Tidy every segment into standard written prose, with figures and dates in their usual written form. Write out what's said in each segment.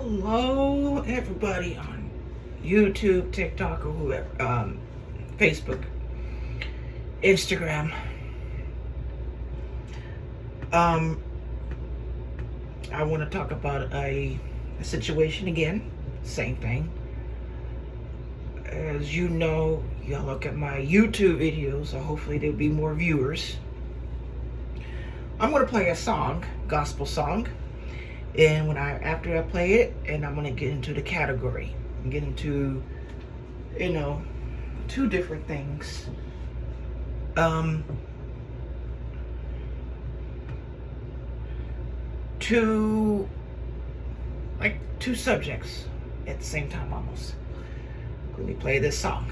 Hello, everybody on YouTube, TikTok, or whoever, Facebook, Instagram. I want to talk about a situation again. Same thing. As you know, y'all look at my YouTube videos, so hopefully there'll be more viewers. I'm going to play a song, gospel song. And after I play it, and I'm gonna get into the category and get into, two different things. Two subjects at the same time almost. Let me play this song.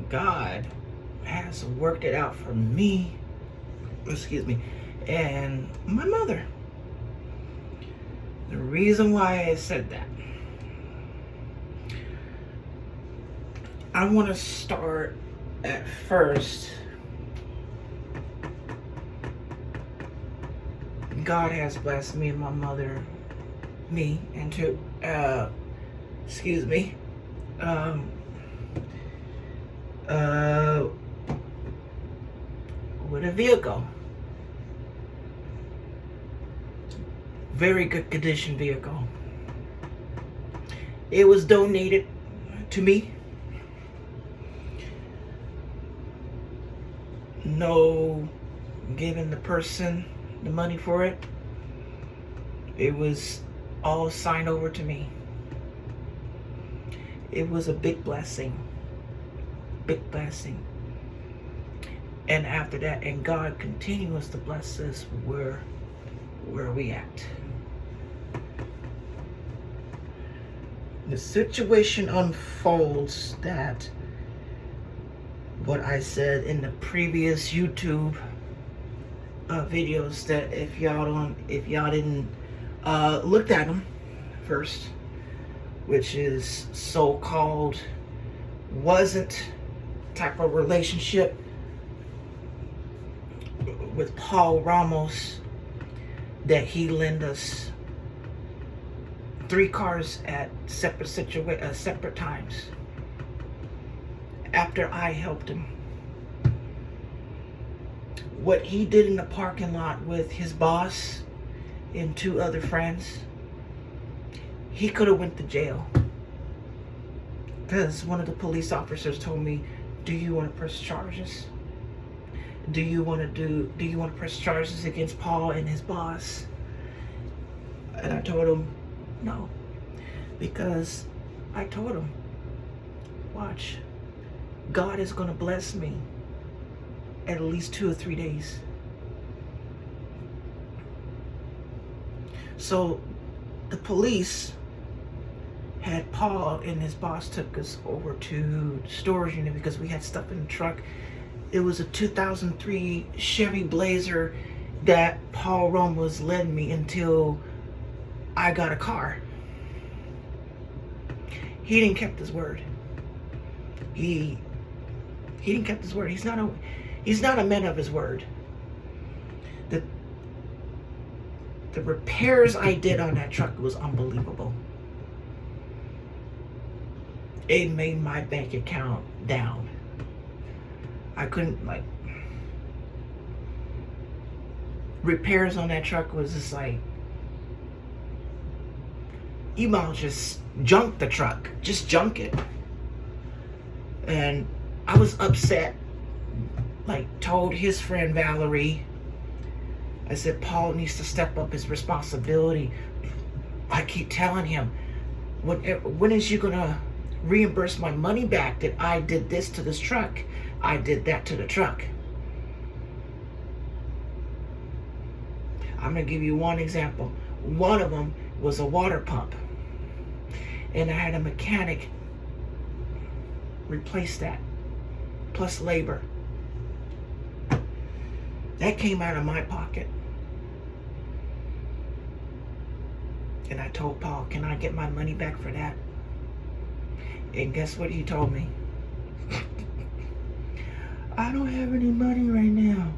God has worked it out for me, excuse me, and my mother. The reason why I said that, I want to start at first. God has blessed me and my mother, excuse me, with a vehicle. Very good condition vehicle. It was donated to me. No giving the person the money for it. It was all signed over to me. It was a big blessing. Big blessing. And after that, and God continues to bless us where we at. The situation unfolds that what I said in the previous YouTube videos, that if y'all didn't look at them first, which is so-called wasn't type of relationship with Paul Ramos, that he lent us 3 cars at separate times after I helped him. What he did in the parking lot with his boss and 2 other friends, he could have went to jail. Because one of the police officers told me, do you want to press charges? Do you want to press charges against Paul and his boss? And I told him, no. Because I told him, watch, God is going to bless me at least 2 or 3 days. So the police had Paul and his boss took us over to the storage unit because we had stuff in the truck. It was a 2003 Chevy Blazer that Paul Ramos led me until I got a car. He didn't keep his word. He didn't keep his word. He's not a man of his word. The repairs I did on that truck was unbelievable. It made my bank account down. I couldn't, repairs on that truck was just like, you might as well just junk the truck. Just junk it. And I was upset. Told his friend Valerie, I said, Paul needs to step up his responsibility. I keep telling him, when is you gonna reimburse my money back that I did this to this truck? I did that to the truck. I'm gonna give you one example. One of them was a water pump, and I had a mechanic replace that, plus labor. That came out of my pocket. And I told Paul, can I get my money back for that? And guess what he told me? I don't have any money right now.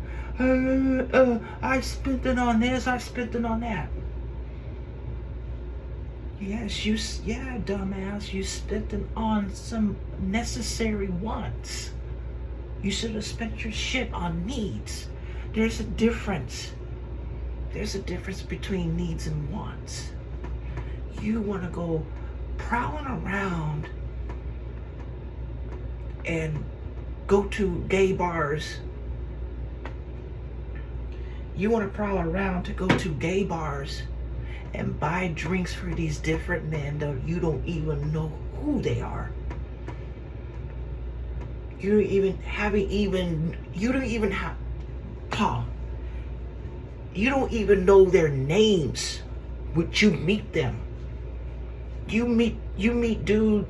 I spent it on this, I spent it on that. Yes, yeah, dumbass, you spent it on some necessary wants. You should have spent your shit on needs. There's a difference. There's a difference between needs and wants. You want to go prowling around and go to gay bars. You want to prowl around to go to gay bars and buy drinks for these different men that you don't even know who they are. You don't even have Paul. You don't even know their names when you meet them. You meet dude,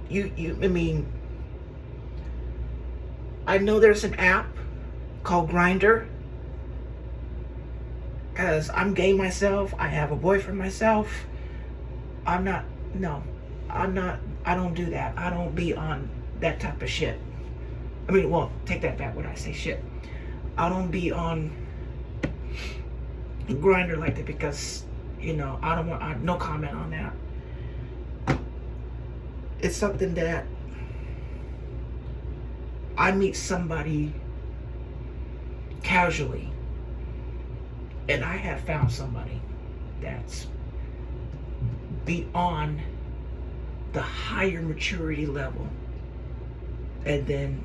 I know there's an app called Grindr, because I'm gay myself. I have a boyfriend myself. I don't do that. I don't be on that type of shit. I mean, well, take that back when I say shit. I don't be on Grindr like that because, no comment on that. It's something that I meet somebody casually, and I have found somebody that's beyond the higher maturity level, and then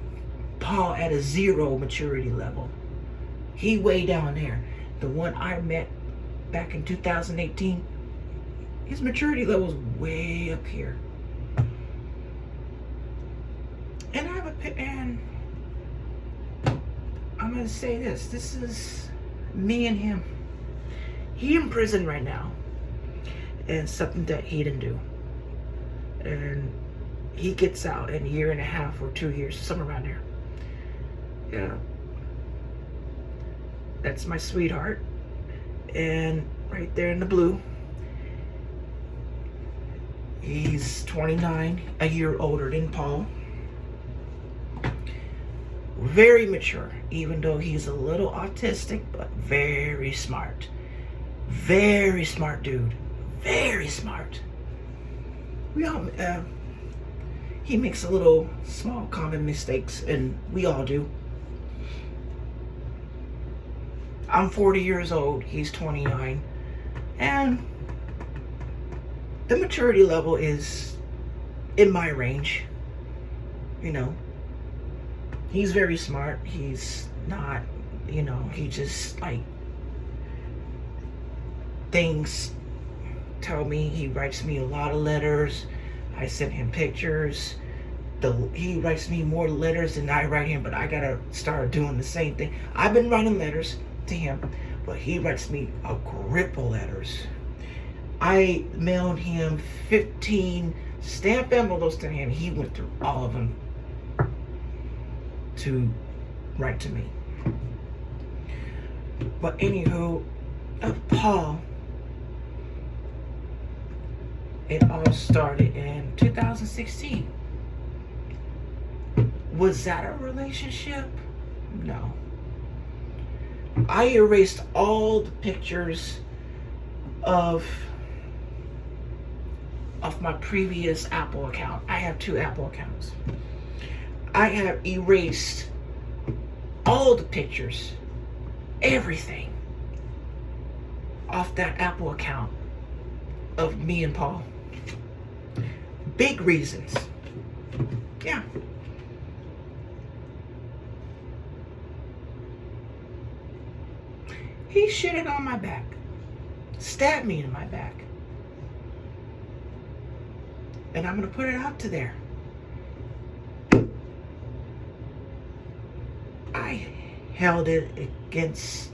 Paul at a 0 maturity level. He way down there. The one I met back in 2018, his maturity level's way up here. And I'm gonna say this. This is me and him. He in prison right now, and something that he didn't do. And he gets out in a year and a half or 2 years, somewhere around there. Yeah. That's my sweetheart. And right there in the blue, he's 29, a year older than Paul. Very mature, even though he's a little autistic, but very smart. Very smart dude. Very smart. He makes a little small common mistakes, and we all do. I'm 40 years old, he's 29, and the maturity level is in my range. He's very smart. He's not, he just things tell me. He writes me a lot of letters. I sent him pictures. He writes me more letters than I write him, but I gotta start doing the same thing. I've been writing letters to him, but he writes me a grip of letters. I mailed him 15 stamp envelopes to him. He went through all of them to write to me. But anywho, Paul, it all started in 2016. Was that a relationship? No. I erased all the pictures of my previous Apple account. I have 2 Apple accounts. I have erased all the pictures, everything, off that Apple account of me and Paul. Big reasons. Yeah. He shitted on my back, stabbed me in my back. And I'm going to put it out to there. I held it against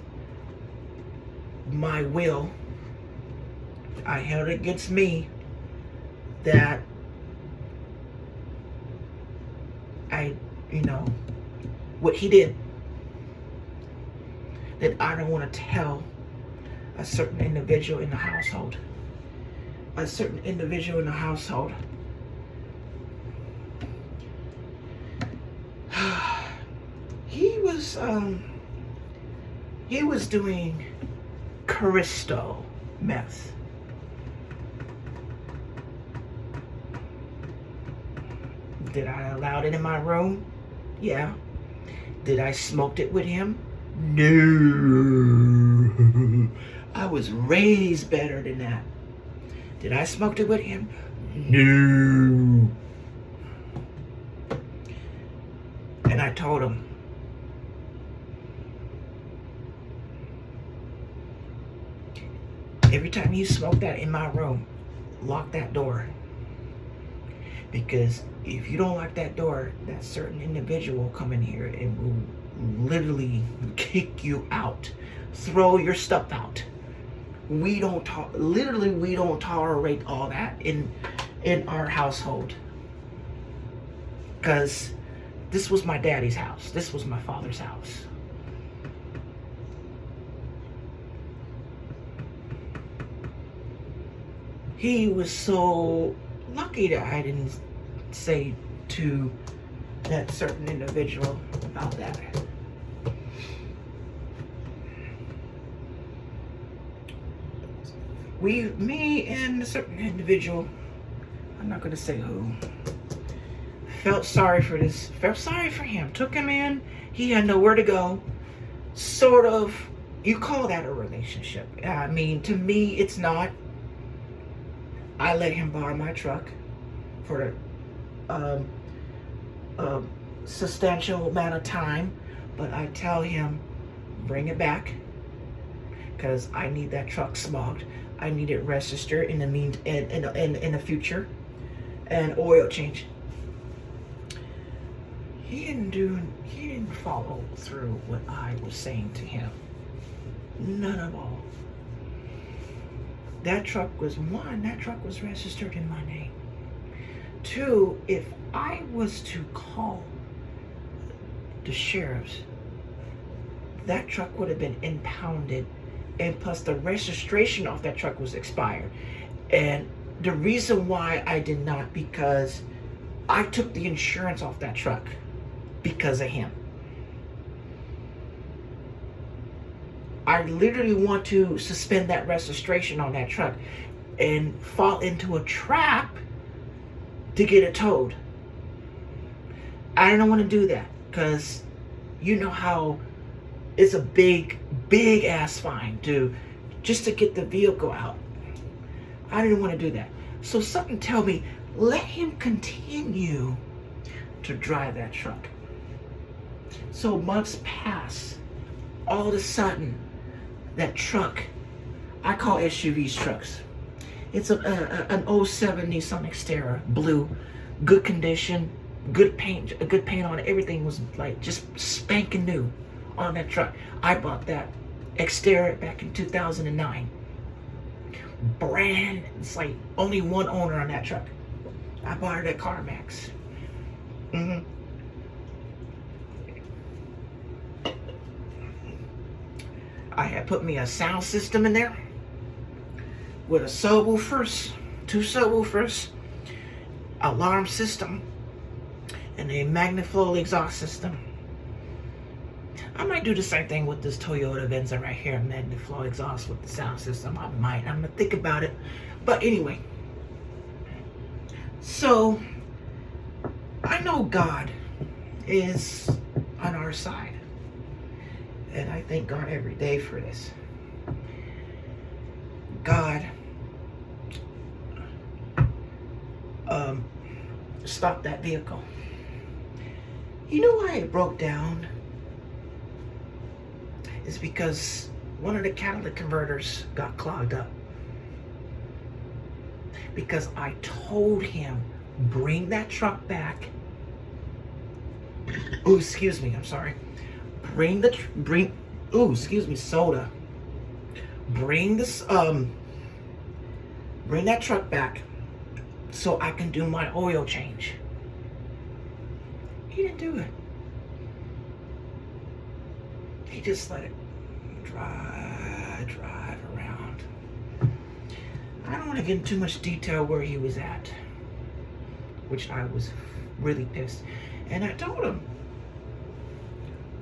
my will. I held it against me that what he did, that I don't want to tell a certain individual in the household. A certain individual in the household. He was doing crystal meth. Did I allow it in my room? Yeah. Did I smoke it with him? No. I was raised better than that. Did I smoke it with him? No. And I told him, every time you smoke that in my room, lock that door. Because if you don't lock that door, that certain individual will come in here and will literally kick you out. Throw your stuff out. We don't tolerate all that in our household. Because This was my daddy's house. This was my father's house. He was so lucky that I didn't say to that certain individual about that. Me and a certain individual, I'm not going to say who, felt sorry for him, took him in, he had nowhere to go, sort of, you call that a relationship. I mean, to me, it's not. I let him borrow my truck for a substantial amount of time, but I tell him, bring it back, because I need that truck smogged. I need it registered in the future, and oil change. He didn't follow through what I was saying to him. None of all. That truck was registered in my name. 2, if I was to call the sheriffs, that truck would have been impounded, and plus the registration of that truck was expired. And the reason why I did not, because I took the insurance off that truck because of him. I literally want to suspend that registration on that truck and fall into a trap to get it towed. I don't want to do that, because you know how it's a big ass fine just to get the vehicle out. I didn't want to do that. So something tell me, let him continue to drive that truck. So months pass. All of a sudden, that truck, I call SUVs trucks. It's an 07 Nissan Xterra, blue, good condition, good paint on it. Everything was like just spanking new on that truck. I bought that Xterra back in 2009. Brand, it's like only one owner on that truck. I bought it at CarMax. I had put me a sound system in there with a subwoofers, 2 subwoofers, alarm system, and a MagnaFlow exhaust system. I might do the same thing with this Toyota Venza right here, MagnaFlow exhaust with the sound system. I'm gonna think about it. But anyway, so I know God is on our side. And I thank God every day for this. God stopped that vehicle. You know why it broke down? It's because one of the catalytic converters got clogged up. Because I told him, bring that truck back. Oh, excuse me, I'm sorry. Bring that truck back so I can do my oil change. He didn't do it. He just let it drive around. I don't want to get into too much detail where he was at, which I was really pissed. And I told him,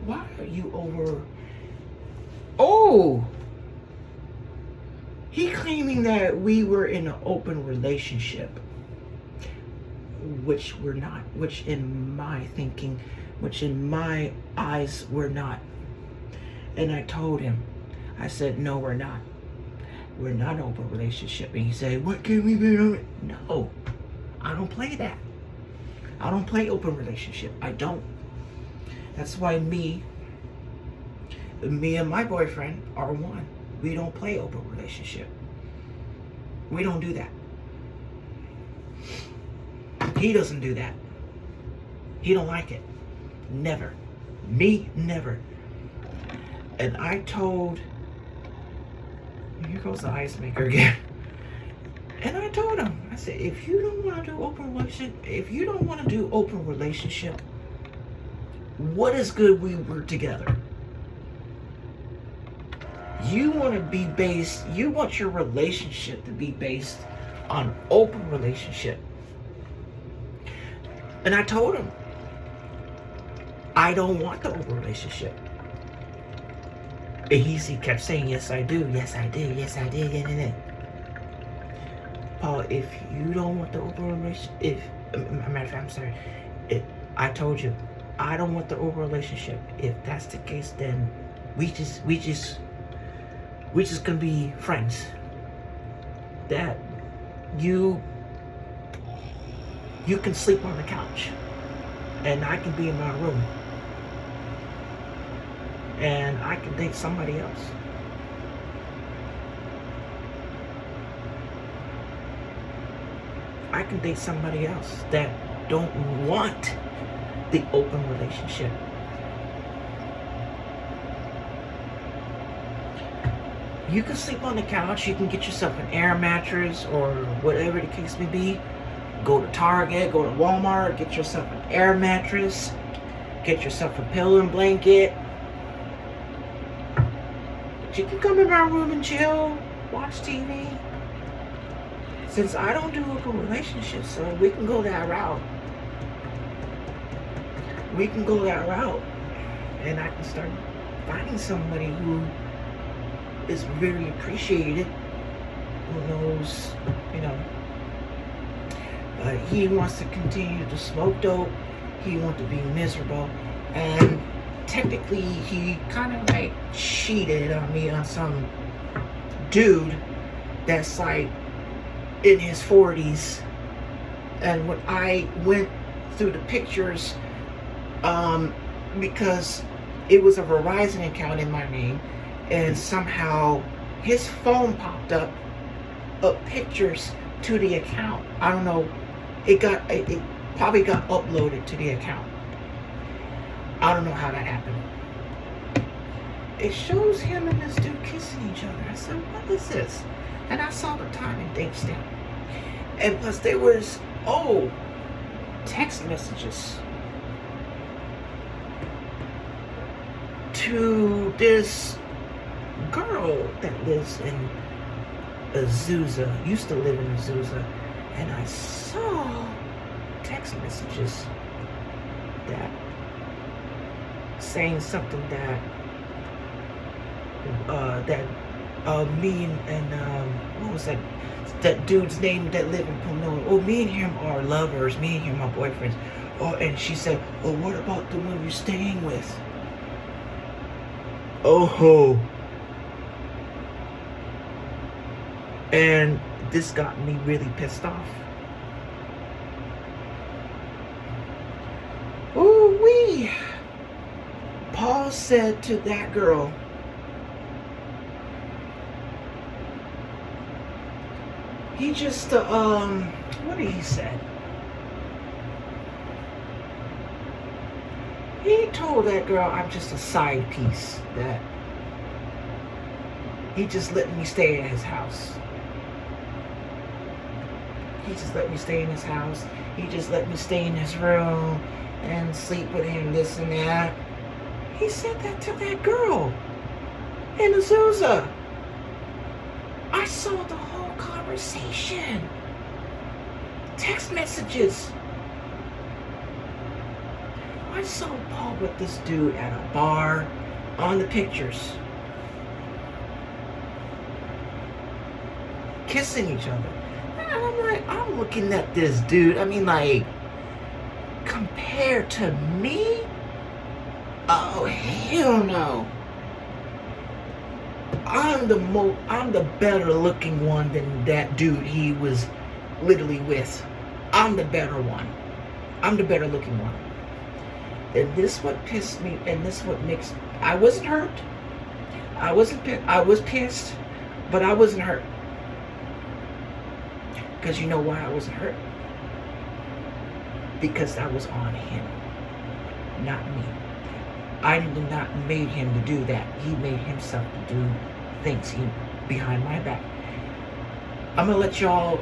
why are you over? Oh, he claiming that we were in an open relationship, which we're not, which in my thinking, which in my eyes, we're not. And I told him, I said, no, we're not. We're not an open relationship. And he said, what can we be doing? No, I don't play that. I don't play open relationship. I don't. That's why me and my boyfriend are one. We don't play open relationship. We don't do that. He doesn't do that. He don't like it. Never. Me, never. And I told, here goes the ice maker again. And I told him, I said, if you don't want to do open relationship, what is good we were together. You want to be based, you want your relationship to be based on open relationship. And I told him, I don't want the open relationship. And he kept saying, yes, I do. Yes, I did. Yes, I did. Yeah. Paul, if you don't want the open relationship, matter of fact, I'm sorry. I told you, I don't want the open relationship. If that's the case, then we just gonna be friends. That you can sleep on the couch, and I can be in my room, and I can date somebody else. I can date somebody else that don't want the open relationship. You can sleep on the couch. You can get yourself an air mattress or whatever the case may be. Go to Target, go to Walmart, get yourself an air mattress, get yourself a pillow and blanket. But you can come in my room and chill, watch TV. Since I don't do open relationships, so we can go that route. We can go that route. And I can start finding somebody who is very appreciated, who knows, he wants to continue to smoke dope, he wants to be miserable, and technically he kind of like cheated on me on some dude that's like in his 40s. And when I went through the pictures, because it was a Verizon account in my name, and somehow his phone popped up pictures to the account. I don't know, it probably got uploaded to the account. I don't know how that happened. It shows him and this dude kissing each other. I said, what is this? And I saw the time and date stamp. And plus there was, text messages to this girl that lives in Azusa, used to live in Azusa. And I saw text messages that saying something that me and what was that dude's name that lived in Pomona? Oh, me and him are lovers. Me and him are boyfriends. Oh, and she said, oh, what about the one you're staying with? Oh. And this got me really pissed off. Ooh-wee. Paul said to that girl, he just, what did he say? He told that girl, I'm just a side piece, that he just let me stay at his house. He just let me stay in his house. He just let me stay in his room and sleep with him, this and that. He said that to that girl in Azusa. I saw the whole conversation. Text messages. I saw Paul with this dude at a bar on the pictures. Kissing each other. And I'm like, I'm looking at this dude. I mean, like, compared to me? Oh, hell no. I'm the better looking one than that dude he was literally with. I'm the better one. I'm the better looking one. And this what pissed me, and this what makes, I wasn't hurt. I was pissed, but I wasn't hurt. Because you know why I wasn't hurt? Because that was on him, not me. I did not made him to do that. He made himself to do things behind my back. I'm gonna let y'all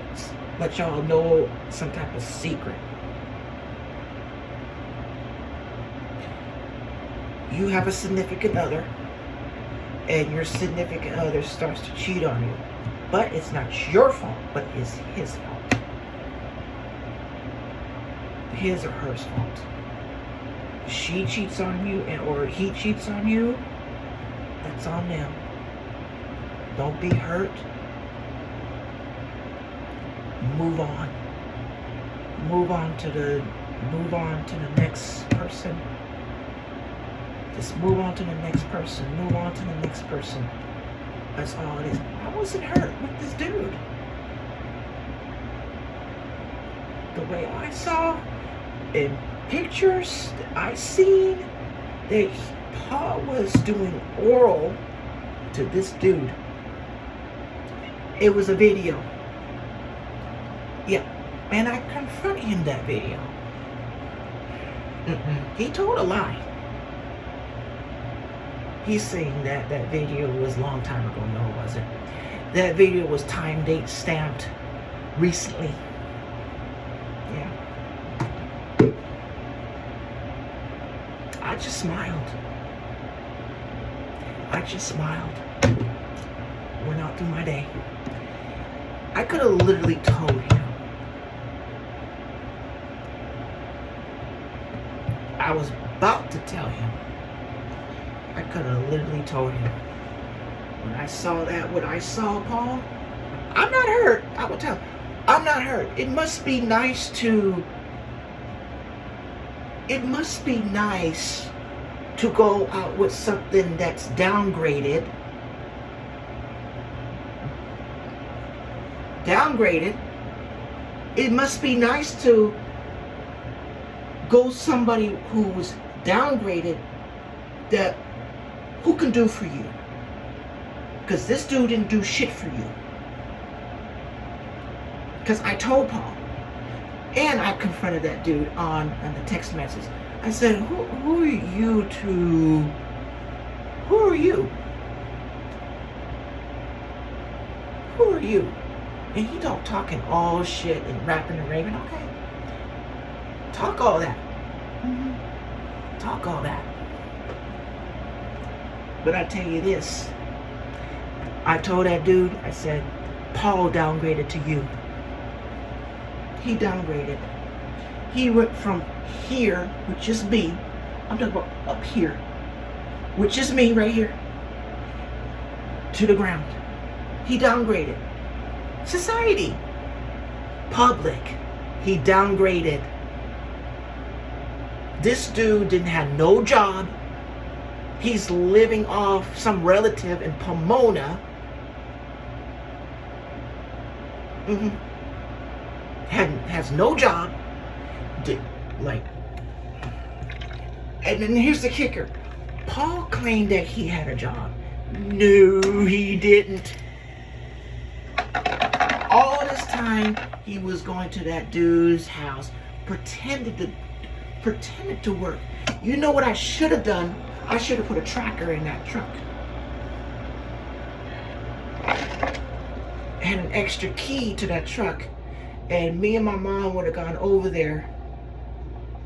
know some type of secret. you have a significant other and your significant other starts to cheat on you. But it's not your fault, but it's his fault. His or her fault. She cheats on you or he cheats on you, that's on them. Don't be hurt. Move on. Move on to the next person. Just move on to the next person. Move on to the next person. That's all it is. I wasn't hurt with this dude. The way I saw in pictures that I seen that Paul was doing oral to this dude. It was a video. Yeah. And I confronted him that video. He told a lie. He's saying that that video was a long time ago. No, it wasn't. That video was time date stamped recently. Yeah. I just smiled. I just smiled. Went out through my day. I could have literally told him. I was about to tell him. I could have literally told him. When I saw that, what I saw, Paul, I'm not hurt. I will tell him, I'm not hurt. It must be nice to go out with something that's downgraded. It must be nice to go somebody who's downgraded that who can do for you. Because this dude didn't do shit for you. Because I told Paul. And I confronted that dude on the text message. I said, who are you to... Who are you? Who are you? And he don't talking all shit and rapping and raving. Okay. Talk all that. Talk all that. But I tell you this. I told that dude, I said, Paul downgraded to you. He downgraded. He went from here, which is me. I'm talking about up here, which is me right here, to the ground. He downgraded. Society. Public. He downgraded. This dude didn't have no job. He's living off some relative in Pomona. Has no job. And then here's the kicker. Paul claimed that he had a job. No, he didn't. All this time he was going to that dude's house, pretended to work. You know what I should have done? I should have put a tracker in that truck. Had an extra key to that truck. And me and my mom would have gone over there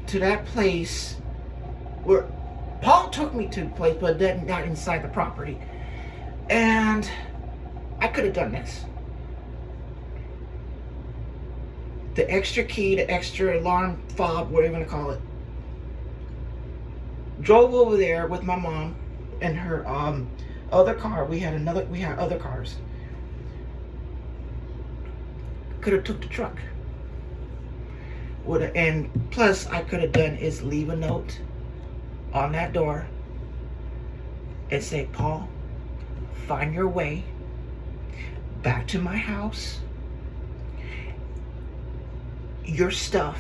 to that place where Paul took me to the place, but then not inside the property. And I could have done this. The extra key, the extra alarm fob, whatever you want to call it. Drove over there with my mom and her other car. We had other cars. Could have took the truck. And plus I could have done is leave a note on that door and say, Paul, find your way back to my house. Your stuff,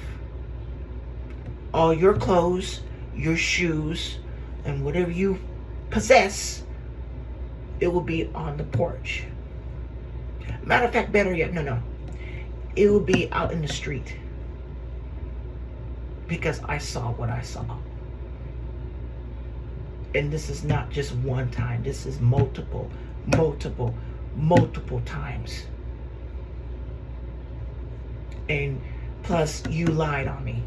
all your clothes, your shoes, and whatever you possess, it will be on the porch. Matter of fact, better yet, no. It will be out in the street. Because I saw what I saw. And this is not just one time. This is multiple times. And plus, you lied on me.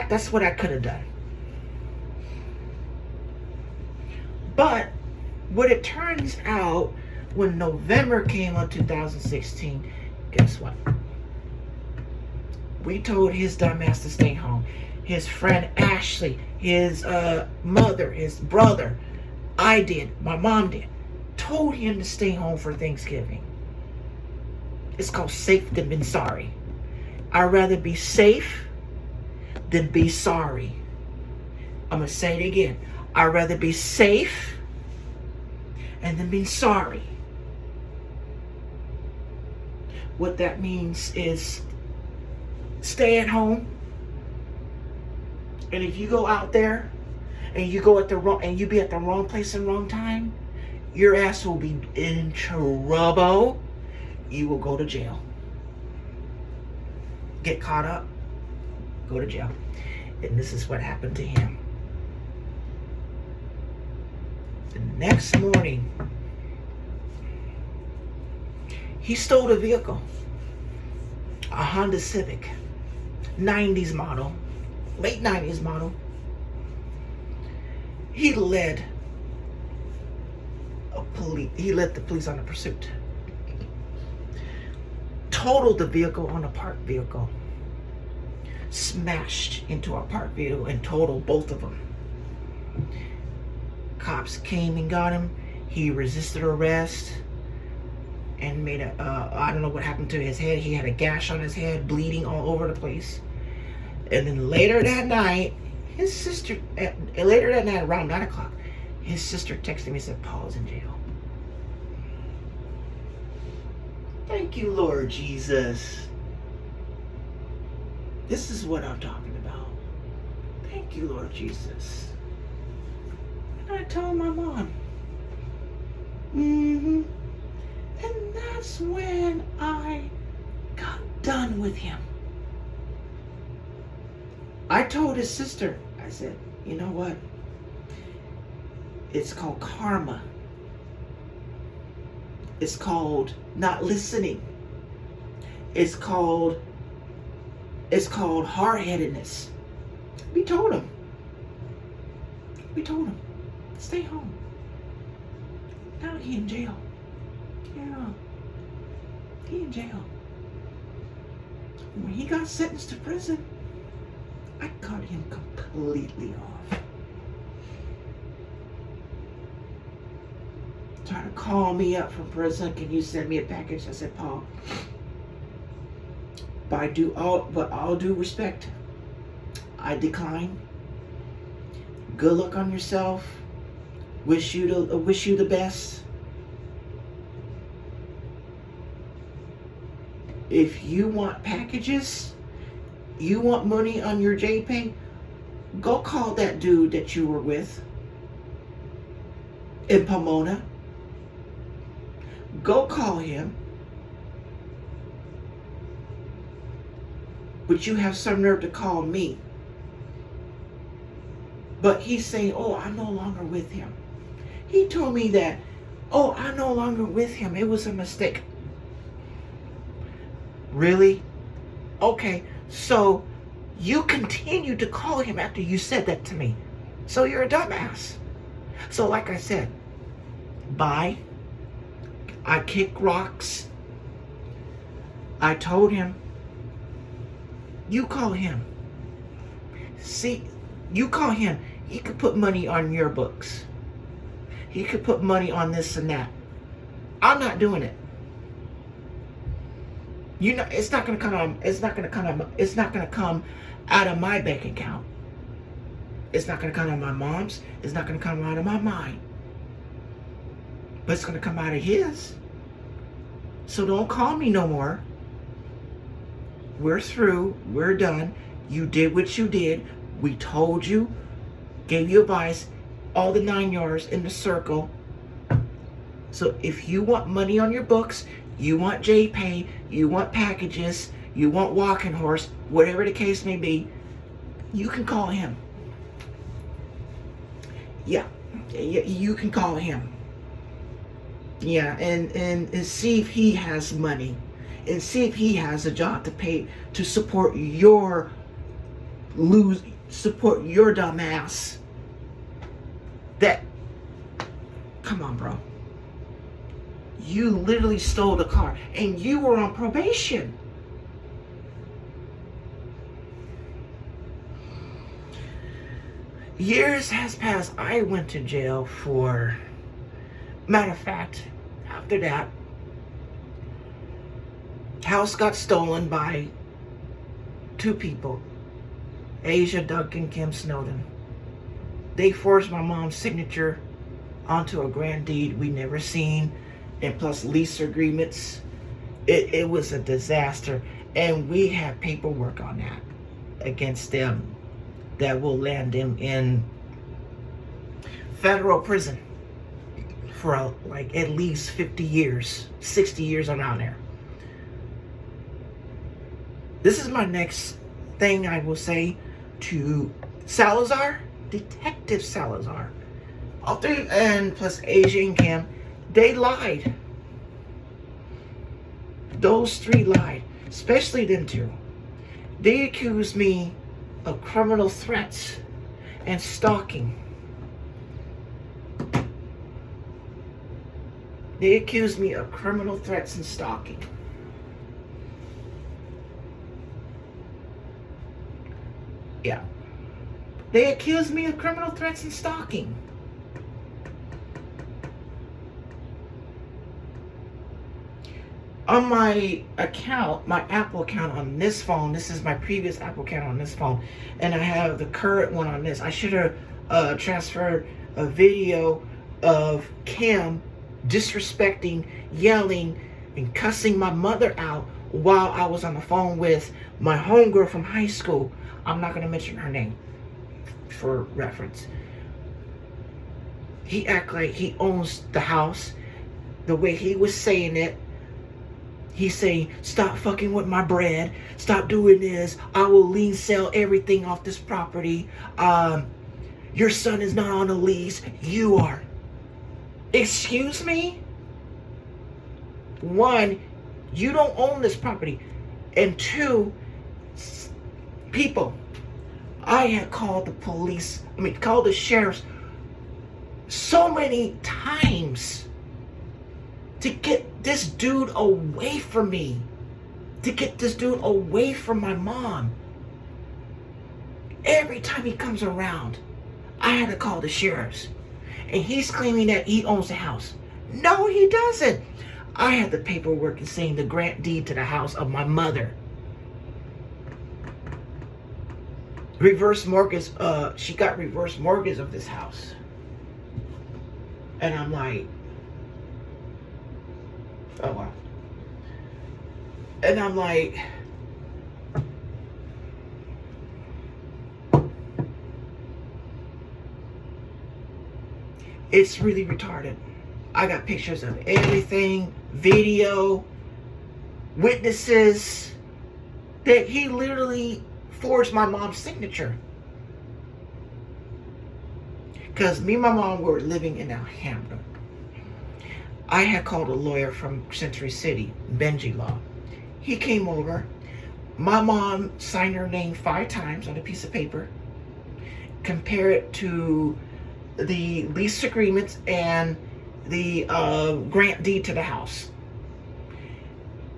That's what I could have done. But what it turns out, when November came on 2016, guess what? We told his dumbass to stay home. His friend Ashley, his mother, his brother, I did, my mom did, told him to stay home for Thanksgiving. It's called safe than been sorry. I'd rather be safe than be sorry. I'm going to say it again. I'd rather be safe and then be sorry. What that means is stay at home. And if you go out there and you go at the wrong, and you be at the wrong place and wrong time, your ass will be in trouble. You will go to jail. Get caught up, go to jail. And this is what happened to him. The next morning, he stole a vehicle, a Honda Civic, 90s model, late 90s model. He led the police on a pursuit. Totaled the vehicle on a parked vehicle. Smashed into a parked vehicle and totaled both of them. Cops came and got him. He resisted arrest and made I don't know what happened to his head. He had a gash on his head, bleeding all over the place. And then later that night, his sister, around 9 o'clock, his sister texted me and said, Paul's in jail. Thank you, Lord Jesus. This is what I'm talking about. Thank you, Lord Jesus. And I told my mom. And that's when I got done with him. I told his sister, I said, you know what? It's called karma. It's called not listening. It's called hard-headedness. We told him. Stay home. Now he in jail. Yeah. He in jail. When he got sentenced to prison, I cut him completely off. Trying to call me up from prison. Can you send me a package? I said, Paul, but all due respect, I decline. Good luck on yourself. Wish you the best. If you want packages, you want money on your JPay, go call that dude that you were with in Pomona. Go call him. But you have some nerve to call me. But he's saying, oh, I'm no longer with him. He told me that, oh, I'm no longer with him. It was a mistake. Really? Okay, so you continued to call him after you said that to me. So you're a dumbass. So like I said, bye. I kick rocks. I told him, you call him. See, you call him. He could put money on your books. He could put money on this and that. I'm not doing it. You know, it's not gonna come out of my bank account. It's not gonna come out of my mom's. It's not gonna come out of my mind. But it's gonna come out of his. So don't call me no more. We're through. We're done. You did what you did. We told you, gave you advice, all the 9 yards in the circle. So if you want money on your books, you want JPay, you want packages, you want walking horse, whatever the case may be, you can call him. Yeah, you can call him. Yeah, and see if he has money, and see if he has a job to pay to support your dumb ass that Come on, bro. You literally stole the car and you were on probation. Years has passed. I went to jail for, matter of fact, after that, house got stolen by two people, Asia Duncan, Kim Snowden. They forced my mom's signature onto a grand deed we never seen, and plus lease agreements. It was a disaster, and we have paperwork on that against them that will land them in federal prison for like at least 50 years, 60 years around there. This is my next thing I will say to Salazar, Detective Salazar. All three, and plus Asia and Kim, they lied. Those three lied, especially them two. They accused me of criminal threats and stalking. They accused me of criminal threats and stalking. Yeah. They accused me of criminal threats and stalking. On my account, my Apple account on this phone, this is my previous Apple account on this phone, and I have the current one on this. I should have transferred a video of Kim disrespecting, yelling, and cussing my mother out while I was on the phone with my homegirl from high school. I'm not going to mention her name for reference. He act like he owns the house. The way he was saying it, he's saying, stop fucking with my bread. Stop doing this. I will lien sell everything off this property. Your son is not on a lease. You are. Excuse me? One, you don't own this property. And two, people, I had called the police, called the sheriffs so many times to get this dude away from me, to get this dude away from my mom. Every time he comes around, I had to call the sheriffs. And he's claiming that he owns the house. No, he doesn't. I had the paperwork and saying the grant deed to the house of my mother. Reverse mortgage, she got reverse mortgage of this house. And I'm like, oh wow. And I'm like, it's really retarded. I got pictures of everything, video, witnesses, that he literally forged my mom's signature. Because me and my mom were living in Alhambra. I had called a lawyer from Century City, Benji Law. He came over. My mom signed her name 5 times on a piece of paper. Compare it to the lease agreements and the grant deed to the house.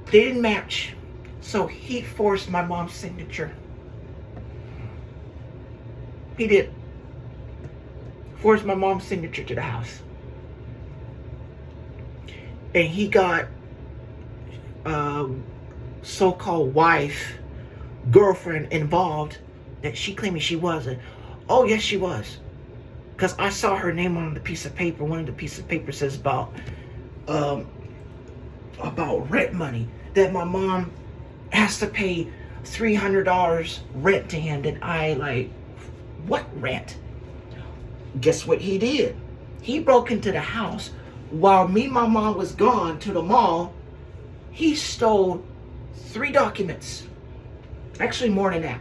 They didn't match. So he forced my mom's signature. He did. Forced my mom's signature to the house. And he got so-called wife, girlfriend involved that she claimed she wasn't. Oh, yes, she was. Because I saw her name on the piece of paper. One of the pieces of paper says about rent money. That my mom has to pay $300 rent to him. And I like, what rent? Guess what he did? He broke into the house while me and my mom was gone to the mall. He stole 3 documents. Actually, more than that.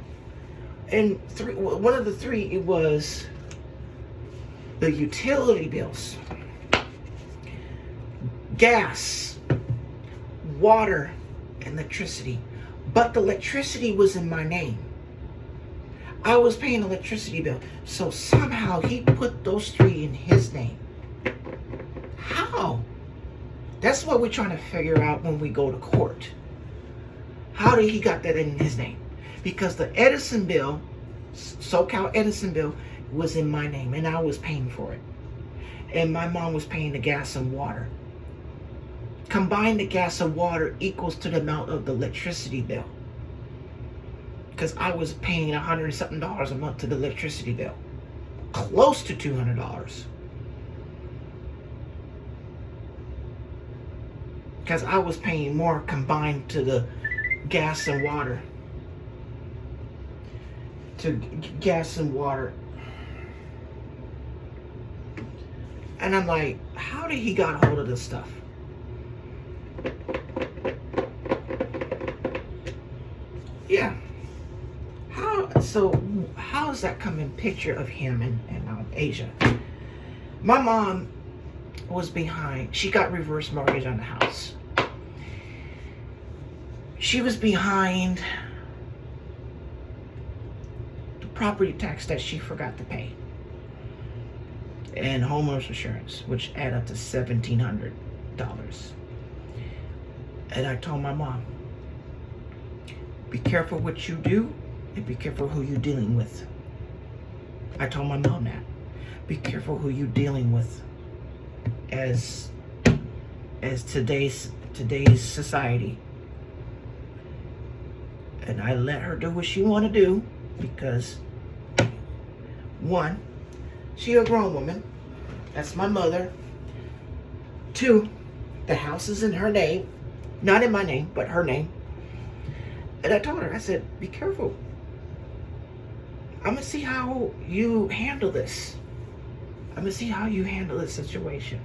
And one of the 3, it was the utility bills, gas, water, and electricity. But the electricity was in my name. I was paying the electricity bill. So somehow he put those 3 in his name. How? That's what we're trying to figure out when we go to court. How did he got that in his name? Because the Edison bill, SoCal Edison bill, was in my name, and I was paying for it. And my mom was paying the gas and water. Combined, the gas and water equals to the amount of the electricity bill. Because I was paying $100 and something a month to the electricity bill. Close to $200. Because I was paying more combined to the gas and water. Gas and water. And I'm like, how did he got hold of this stuff? Yeah. How is that coming picture of him in Asia? My mom was behind. She got reverse mortgage on the house. She was behind the property tax that she forgot to pay. And homeowner's insurance, which add up to $1,700. And I told my mom, be careful what you do and be careful who you're dealing with. I told my mom that. Be careful who you're dealing with as today's society. And I let her do what she want to do because, one, she a grown woman. That's my mother. Two, the house is in her name. Not in my name, but her name. And I told her, I said, be careful. I'm going to see how you handle this. I'm going to see how you handle this situation.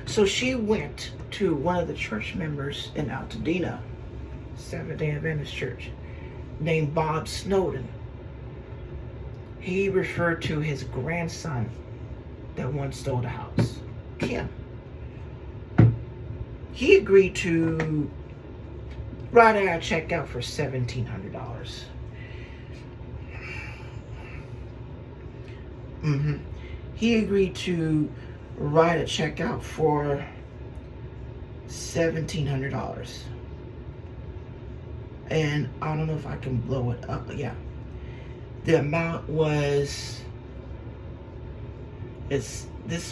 So she went to one of the church members in Altadena, Seventh-day Adventist Church, named Bob Snowden. He referred to his grandson that once stole the house, Kim. He agreed to write out a check out for $1,700. He agreed to write a check out for $1,700. And I don't know if I can blow it up, but yeah. The amount was, this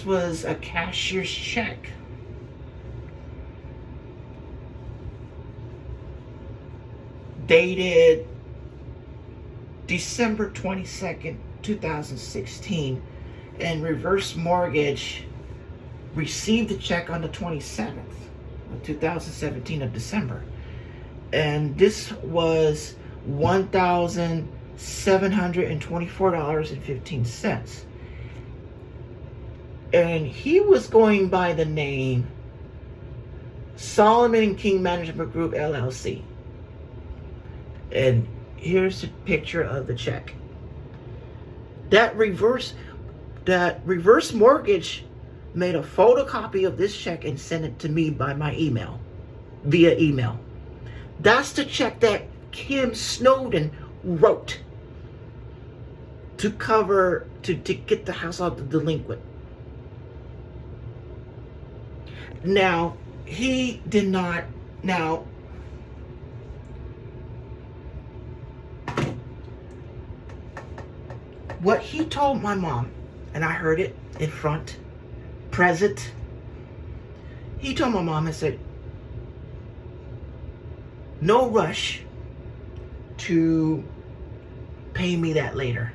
was a cashier's check. Dated December 22nd, 2016. And Reverse Mortgage received the check on the 27th of 2017 of December. And this was $1,724.15. And he was going by the name Solomon and King Management Group, LLC. And here's a picture of the check. That reverse mortgage made a photocopy of this check and sent it to me by my email, via email. That's the check that Kim Snowden wrote to get the house out of the delinquent. Now, he did not, what he told my mom, and I heard it in front, present, he told my mom and said, no rush to pay me that later.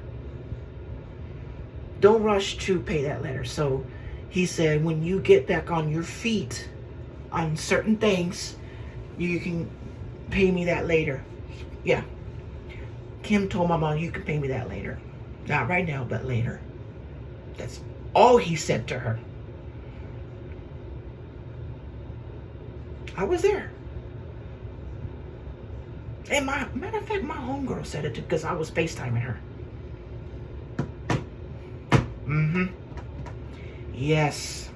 Don't rush to pay that later. So he said, when you get back on your feet on certain things, you can pay me that later. Yeah. Kim told my mom, you can pay me that later. Not right now, but later. That's all he said to her. I was there. And matter of fact, my homegirl said it too, because I was FaceTiming her. Yes.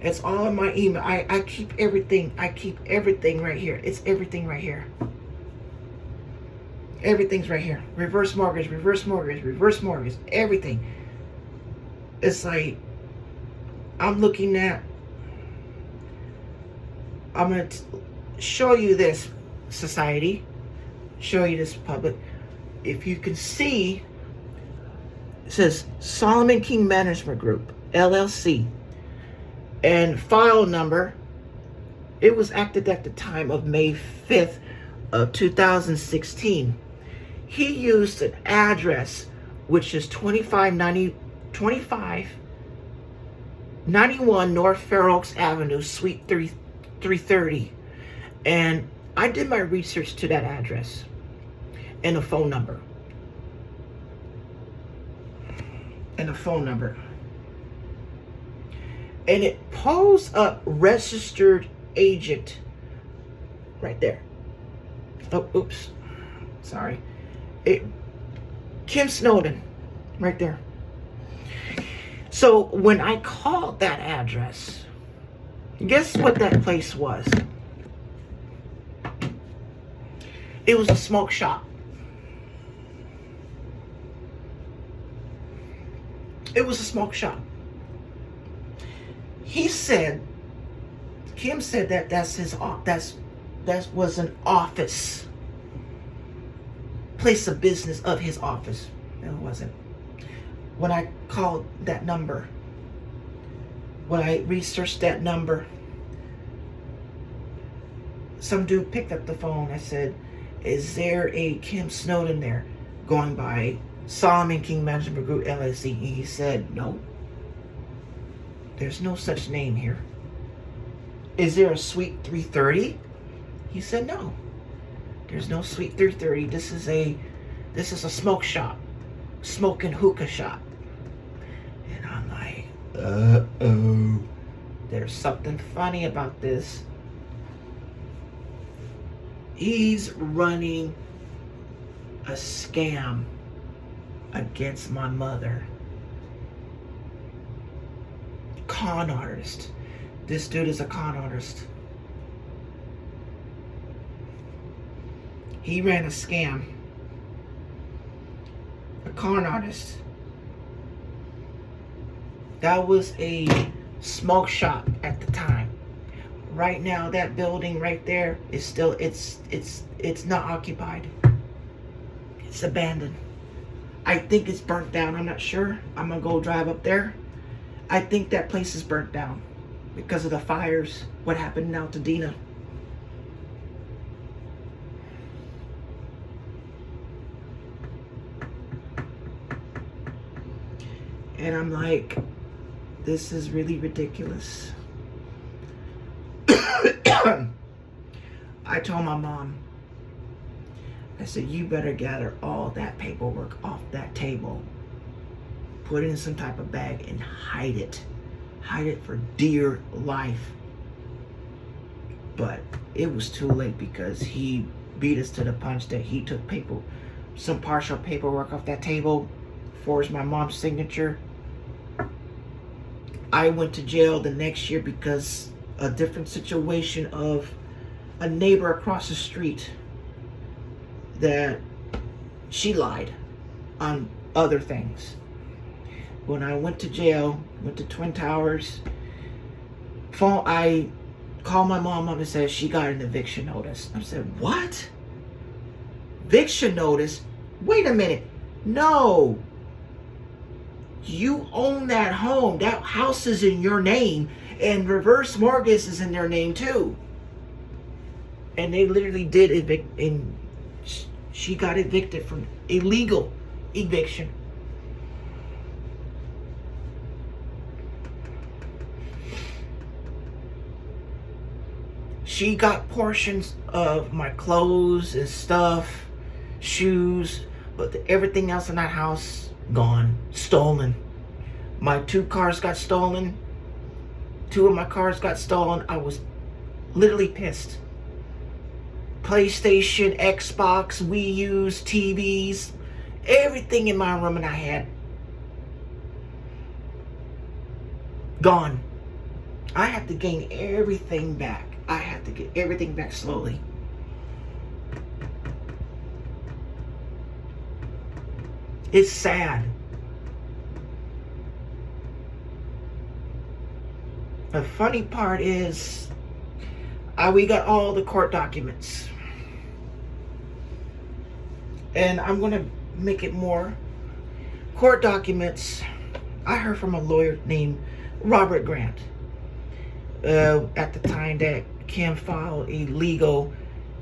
It's all in my email. I keep everything. I keep everything right here. It's everything right here. Everything's right here. Reverse mortgage, reverse mortgage, reverse mortgage, everything. It's like, I'm looking at, I'm going to show you this, society, show you this, public. If you can see, it says Solomon King Management Group, LLC, and file number. It was acted at the time of May 5th of 2016. He used an address which is 2591 North Fair Oaks Avenue, Suite 330. And I did my research to that address and a phone number. And it pulls up registered agent right there. Oh, oops. Sorry. Kim Snowden right there. So when I called that address, guess what that place was? It was a smoke shop. It was a smoke shop. Kim said that that was an office, place of business of his office. No, it wasn't. When I called that number, when I researched that number, some dude picked up the phone. I said, "Is there a Kim Snowden there going by Solomon King Management Group LLC?" And he said, "No. There's no such name here." "Is there a Suite 330? He said, "No. There's no Suite 330. This is a smoke shop. Smoking hookah shop." And I'm like, uh-oh. There's something funny about this. He's running a scam against my mother. Con artist. This dude is a con artist. He ran a scam. A con artist. That was a smoke shop at the time. Right now, that building right there is still, it's not occupied. It's abandoned. I think it's burnt down. I'm not sure. I'm gonna go drive up there. I think that place is burnt down because of the fires. What happened in Altadena. And I'm like, this is really ridiculous. I told my mom, I said, "You better gather all that paperwork off that table, put it in some type of bag and hide it for dear life." But it was too late because he beat us to the punch that he took some partial paperwork off that table, forged my mom's signature. I went to jail the next year because a different situation of a neighbor across the street that she lied on other things. When I went to jail, went to Twin Towers, I called my mom up and said she got an eviction notice. I said, "What? Eviction notice? Wait a minute. No. You own that home. That house is in your name, and reverse mortgage is in their name too." And they literally did evict, and she got evicted from illegal eviction. She got portions of my clothes and stuff, shoes, but everything else in that house, gone, stolen. My 2 cars got stolen. 2 of my cars got stolen. I was literally pissed. PlayStation, Xbox, Wii U's, TVs, everything in my room and I had, gone. I had to gain everything back. I had to get everything back slowly. It's sad. The funny part is, we got all the court documents. And I'm going to make it more. Court documents, I heard from a lawyer named Robert Grant. At the time that Kim filed a legal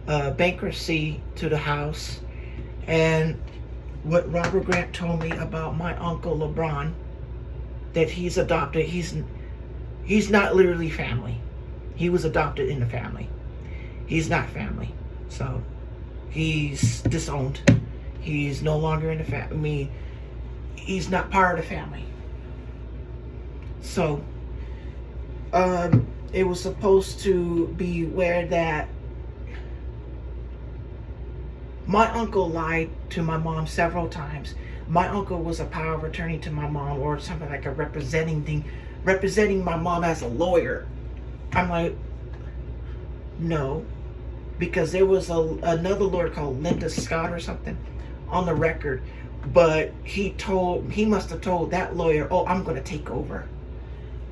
bankruptcy to the house. And what Robert Grant told me about my uncle LeBron, that he's adopted, he's not literally family. He was adopted in the family. He's not family. So he's disowned. He's no longer in the family. I mean, he's not part of the family. So it was supposed to be where that my uncle lied to my mom several times. My uncle was a power of attorney to my mom, or something like a representing my mom as a lawyer. I'm like, no, because there was another lawyer called Linda Scott or something on the record, but he must have told that lawyer, oh, I'm going to take over.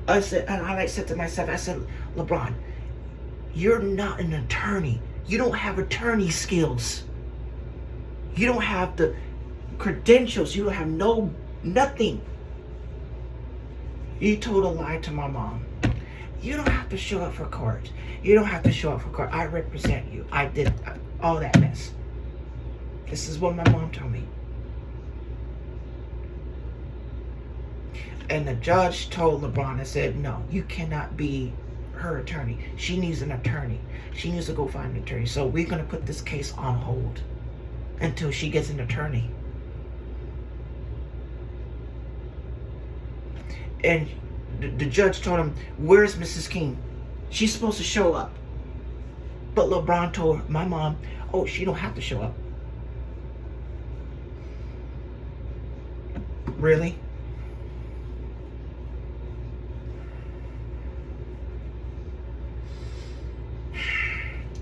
I said to myself, I said, LeBron, you're not an attorney. You don't have attorney skills. You don't have the credentials. You don't have nothing. You told a lie to my mom. You don't have to show up for court. You don't have to show up for court. I represent you. I did all that mess. This is what my mom told me. And the judge told LeBron and said, no, you cannot be her attorney. She needs an attorney. She needs to go find an attorney. So we're going to put this case on hold until she gets an attorney. And the judge told him, where's Mrs. King? She's supposed to show up. But LeBron told my mom, oh, she don't have to show up. Really?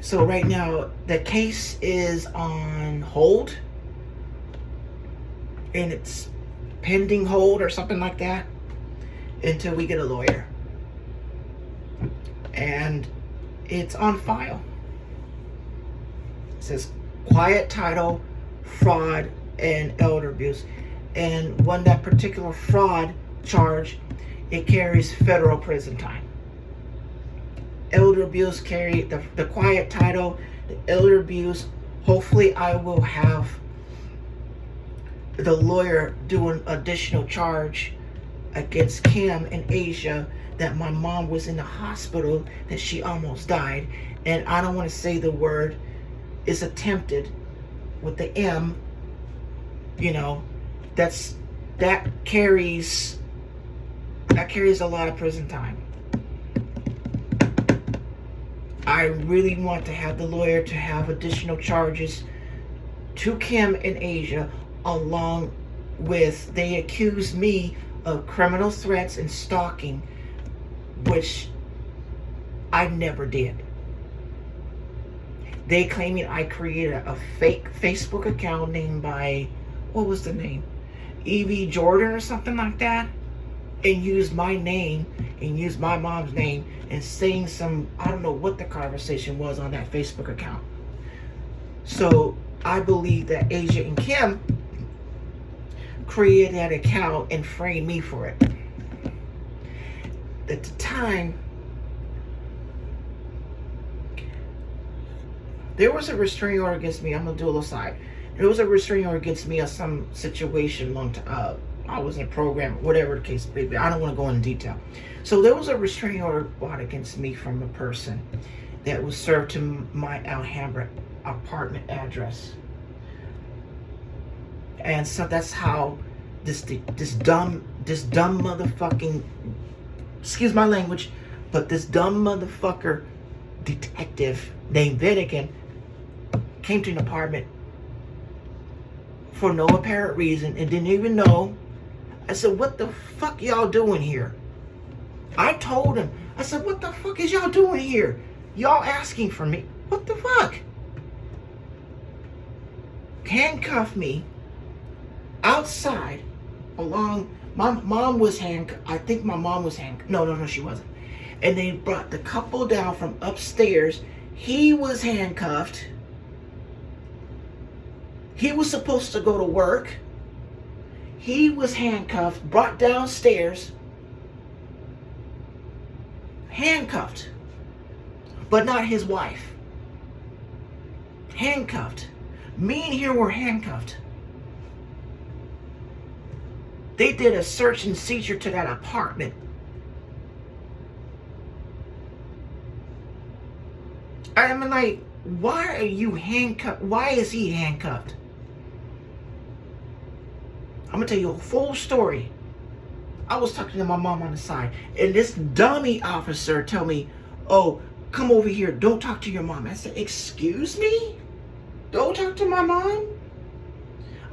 So right now, the case is on hold. And it's pending hold or something like that until we get a lawyer. And it's on file. It says quiet title, fraud, and elder abuse. And when that particular fraud charge, it carries federal prison time. Elder abuse carry the quiet title, the elder abuse. Hopefully I will have the lawyer do an additional charge against Kim and Asia, that my mom was in the hospital, that she almost died. And I don't want to say the word, is attempted with the M, you know, that carries a lot of prison time. I really want to have the lawyer to have additional charges to Kim and Asia, along with, they accuse me of criminal threats and stalking, which I never did. They claiming I created a fake Facebook account named by, what was the name? Evie Jordan or something like that, and used my name and used my mom's name and saying some, I don't know what the conversation was on that Facebook account. So I believe that Asia and Kim created that account and framed me for it. At the time, there was a restraining order against me. I'm gonna do a little side. There was a restraining order against me of some situation long time. I was in a program, whatever the case may be. I don't want to go into detail. So there was a restraining order brought against me from a person that was served to my Alhambra apartment address. And so that's how this dumb motherfucking, excuse my language, but this dumb motherfucker detective named Vitigan came to an apartment for no apparent reason and didn't even know. I said, what the fuck y'all doing here? I told him, I said, what the fuck is y'all doing here? Y'all asking for me. What the fuck? Handcuffed me outside along, my mom was handcuffed. I think my mom was handcuffed. No, she wasn't. And they brought the couple down from upstairs. He was handcuffed. He was supposed to go to work. He was handcuffed, brought downstairs, handcuffed, but not his wife. Handcuffed. Me and here were handcuffed. They did a search and seizure to that apartment. I'm like, why are you handcuffed? Why is he handcuffed? I'm gonna tell you a full story. I was talking to my mom on the side, and this dummy officer told me, "Oh, come over here. Don't talk to your mom." I said, "Excuse me? Don't talk to my mom?"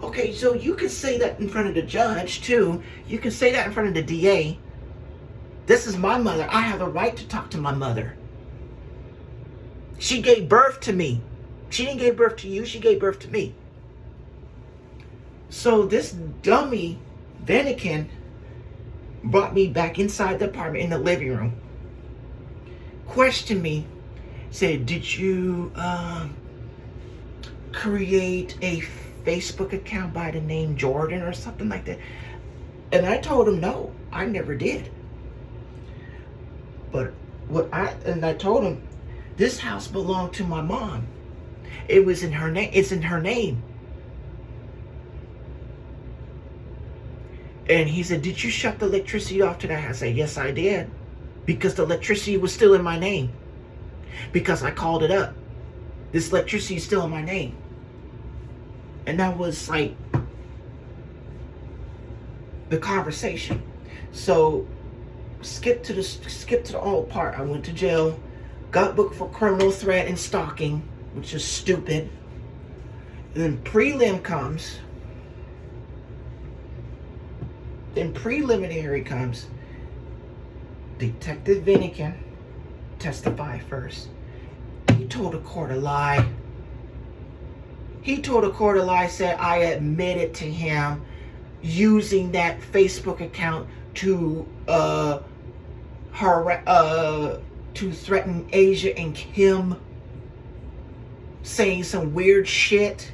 Okay, so you can say that in front of the judge too. You can say that in front of the DA. This is my mother. I have a right to talk to my mother. She gave birth to me. She didn't give birth to you. She gave birth to me. So this dummy, Vatican, brought me back inside the apartment in the living room. Questioned me. Said, "Did you create a Facebook account by the name Jordan or something like that?" And I told him, "No, I never did." But I told him, this house belonged to my mom. It was in her name. It's in her name. And he said, "Did you shut the electricity off to that house?" I said, "Yes, I did. Because the electricity was still in my name. Because I called it up. This electricity is still in my name." And that was like the conversation. So skip to the old part. I went to jail, got booked for criminal threat and stalking, which is stupid. And then prelim comes. Then preliminary comes. Detective Vinikin testified first. He told the court a lie. He told the court a lie, said I admitted to him using that Facebook account to threaten Asia and Kim, saying some weird shit.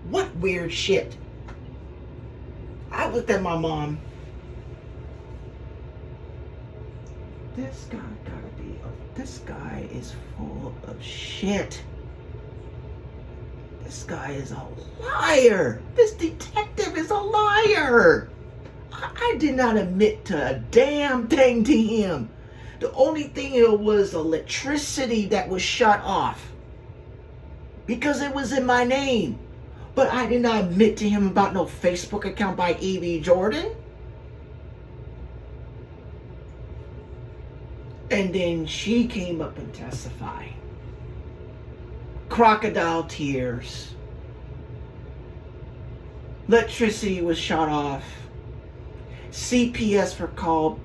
What weird shit? I looked at my mom. This guy is full of shit. This guy is a liar. This detective is a liar. I did not admit to a damn thing to him. The only thing was electricity that was shut off because it was in my name. But I did not admit to him about no Facebook account by Evie Jordan. And then she came up and testified. Crocodile tears. Electricity was shut off. CPS were called.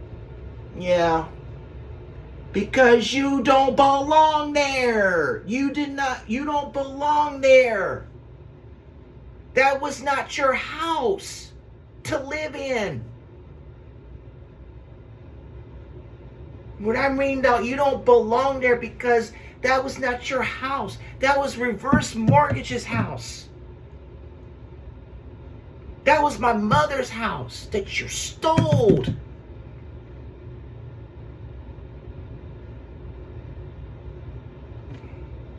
Yeah. Because you don't belong there. You don't belong there. That was not your house to live in. When I mean that you don't belong there because that was not your house. That was Reverse Mortgage's house. That was my mother's house that you stole.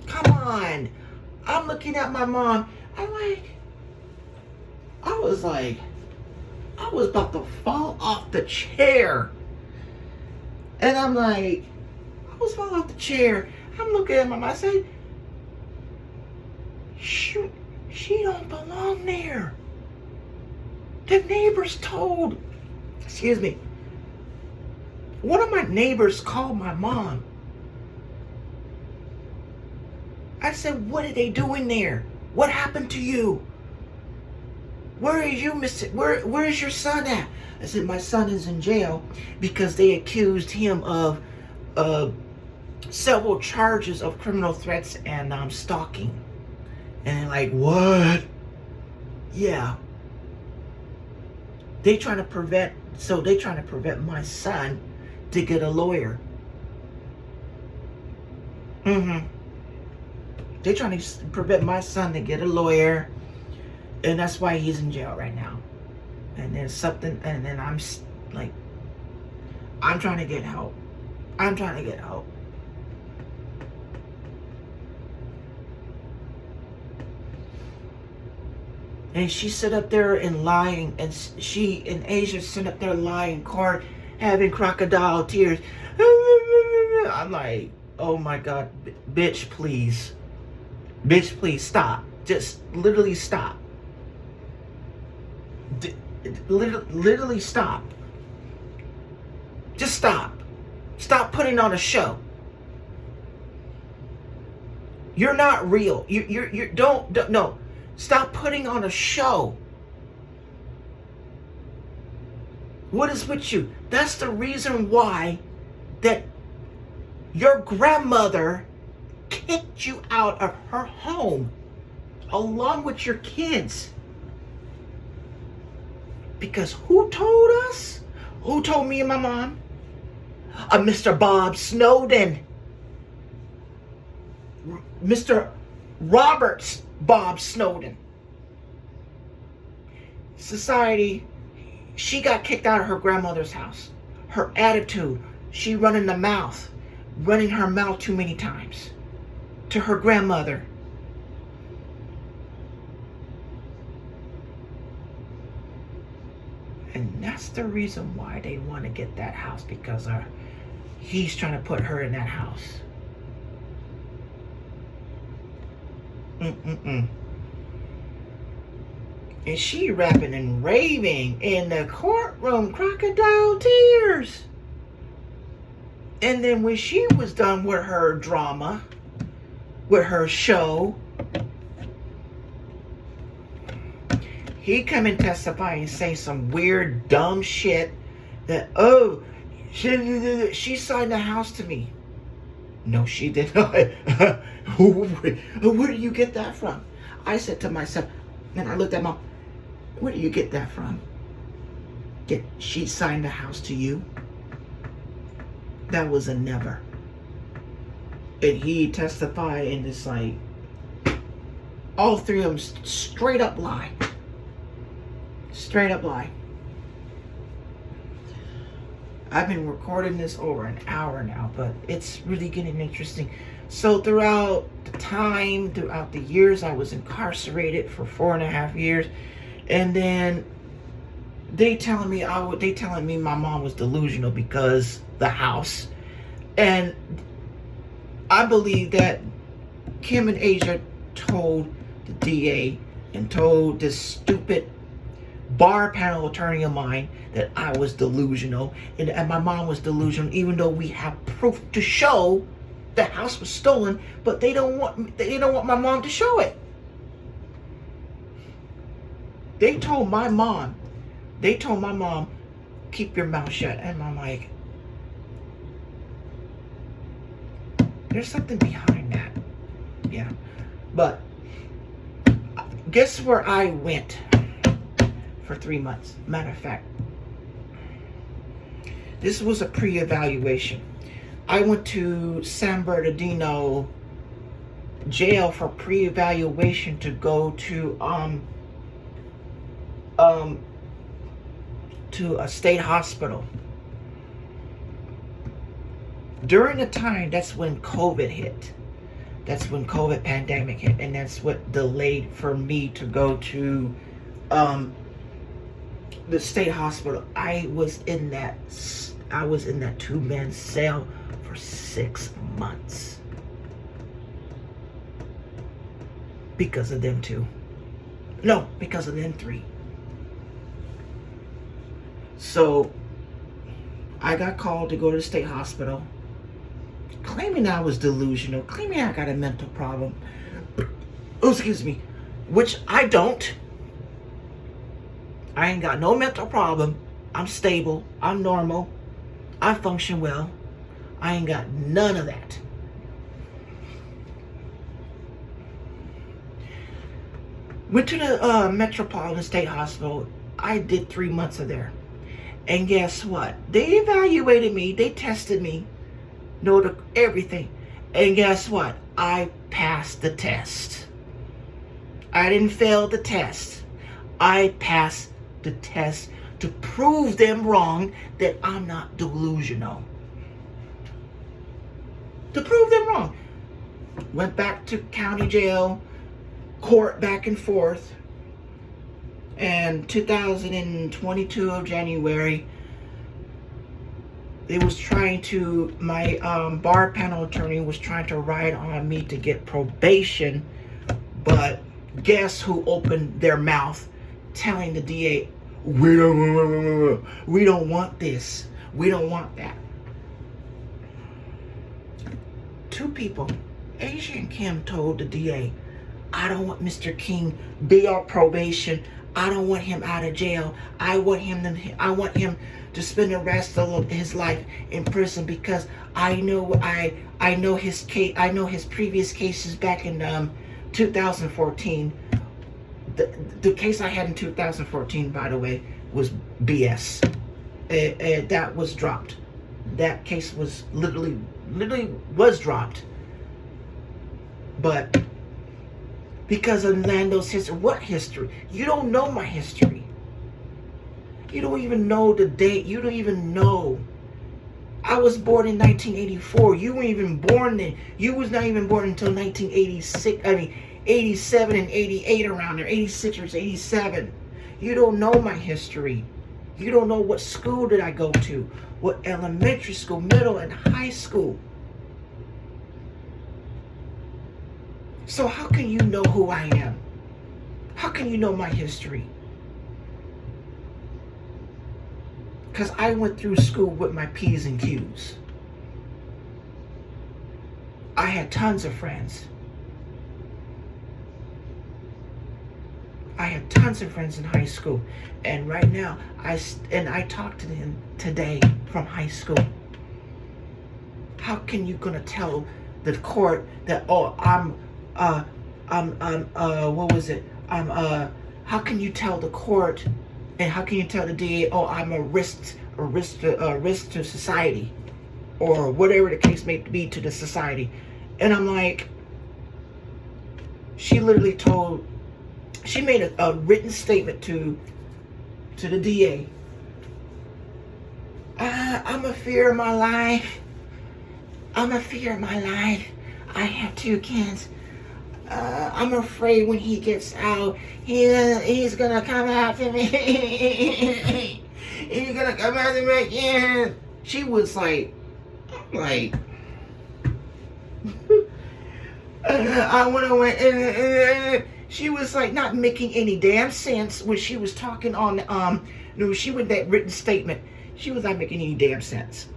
Come on. I'm looking at my mom. I was about to fall off the chair. And I'm like, I was falling off the chair. I'm looking at my mom. I said, shoot, she don't belong there. The neighbors told, excuse me, one of my neighbors called my mom. I said, what are they doing there? What happened to you? Where are you, Mr. Where is your son at? I said, my son is in jail because they accused him of several charges of criminal threats and stalking. And they're like, what? Yeah. They're trying to prevent my son to get a lawyer. Mm-hmm. They're trying to prevent my son to get a lawyer, and that's why he's in jail right now. And there's something, and then I'm like, I'm trying to get help. I'm trying to get help. And she sit up there and lying, and she in Asia sit up there lying, court, having crocodile tears. I'm like, oh my God, bitch, please. Bitch, please stop. Just literally stop. Literally stop. Just stop. Stop putting on a show. You're not real. You don't no. Stop putting on a show. What is with you? That's the reason why that your grandmother kicked you out of her home along with your kids. Because who told us? Who told me and my mom? Mr. Bob Snowden. Mr. Roberts Bob Snowden. Society, she got kicked out of her grandmother's house. Her attitude, she running her mouth too many times to her grandmother. And that's the reason why they want to get that house, because he's trying to put her in that house. And she rapping and raving in the courtroom, crocodile tears. And then when she was done with her drama, with her show, he come and testify and say some weird, dumb shit that, oh, she signed the house to me. No, she did not. Where do you get that from? I said to myself, and I looked at Mom, where do you get that from? She signed the house to you? That was a never. And he testified, and it's like, all three of them straight up lie. Straight up lie. I've been recording this over an hour now, but it's really getting interesting. So throughout the years, I was incarcerated for 4.5 years, and then they telling me my mom was delusional because the house, and I believe that Kim and Asia told the DA and told this stupid bar panel attorney of mine that I was delusional, and my mom was delusional, even though we have proof to show the house was stolen, but they don't want my mom to show it. They told my mom, keep your mouth shut. And I'm like, there's something behind that. Yeah. But guess where I went for 3 months? Matter of fact, this was a pre-evaluation. I went to San Bernardino jail for pre-evaluation to go to a state hospital. During the time, that's when COVID hit. That's when COVID pandemic hit, and that's what delayed for me to go to the state hospital. I was in that 2-man cell for 6 months because of them two. No, because of them three. So I got called to go to the state hospital, claiming I was delusional, claiming I got a mental problem. Oh, excuse me, which I don't. I ain't got no mental problem. I'm stable. I'm normal. I function well. I ain't got none of that. Went to the Metropolitan State Hospital. I did 3 months of there. And guess what? They evaluated me. They tested me. Noted everything. And guess what? I passed the test. I didn't fail the test. I passed the test to prove them wrong, that I'm not delusional. To prove them wrong. Went back to county jail, court back and forth. And 2022 of January, they was trying to, my bar panel attorney was trying to ride on me to get probation, but guess who opened their mouth telling the DA, we don't want this, we don't want that. Two people, Asia and Kim, told the DA, I don't want Mr. King be on probation. I don't want him out of jail. I want him to spend the rest of his life in prison, because I know his case. I know his previous cases back in 2014. The case I had in 2014, by the way, was BS. That was dropped. That case was literally was dropped. But because of Lando's history. What history? You don't know my history. You don't even know the date. You don't even know. I was born in 1984. You weren't even born then. You was not even born until 1986. 87 and 88 around there. 86 or 87. You don't know my history. You don't know what school did I go to. What elementary school, middle, and high school. So how can you know who I am? How can you know my history? Because I went through school with my P's and Q's. I had tons of friends. I had tons of friends in high school. And right now, I talked to them today from high school. How can you gonna tell the court that, oh, how can you tell the court, and how can you tell the DA, oh, I'm a risk to society, or whatever the case may be, to the society? And I'm like, she made a written statement to the DA. I'm a fear of my life. I'm a fear of my life. I have 2 kids. I'm afraid when he gets out, he's gonna come after me. He's gonna come after me again. She was like, I want to win. She was like not making any damn sense when she was talking on, she with that written statement. She was not making any damn sense.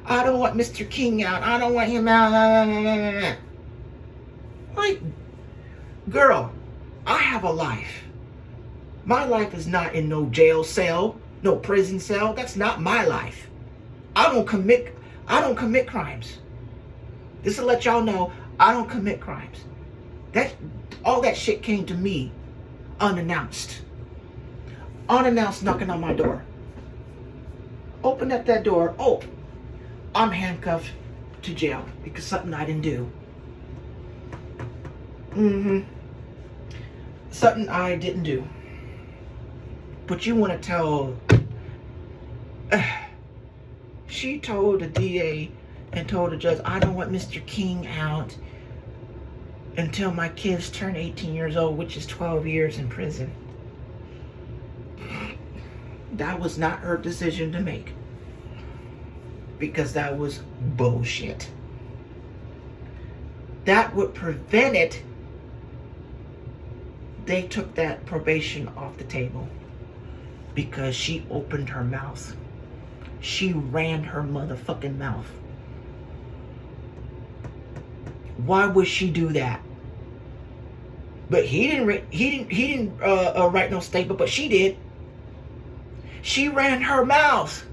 I don't want Mr. King out. I don't want him out. Like, girl, I have a life. My life is not in no jail cell, no prison cell. That's not my life. I don't commit crimes. Just to let y'all know, I don't commit crimes. All that shit came to me unannounced. Unannounced, knocking on my door. Opened up that door. Oh, I'm handcuffed to jail because something I didn't do. Something I didn't do. But you want to tell... she told the DA and told the judge, I don't want Mr. King out until my kids turn 18 years old, which is 12 years in prison. That was not her decision to make. Because that was bullshit. That would prevent it. They took that probation off the table because she opened her mouth. She ran her motherfucking mouth. Why would she do that? But he didn't write no statement, but she did. She ran her mouth.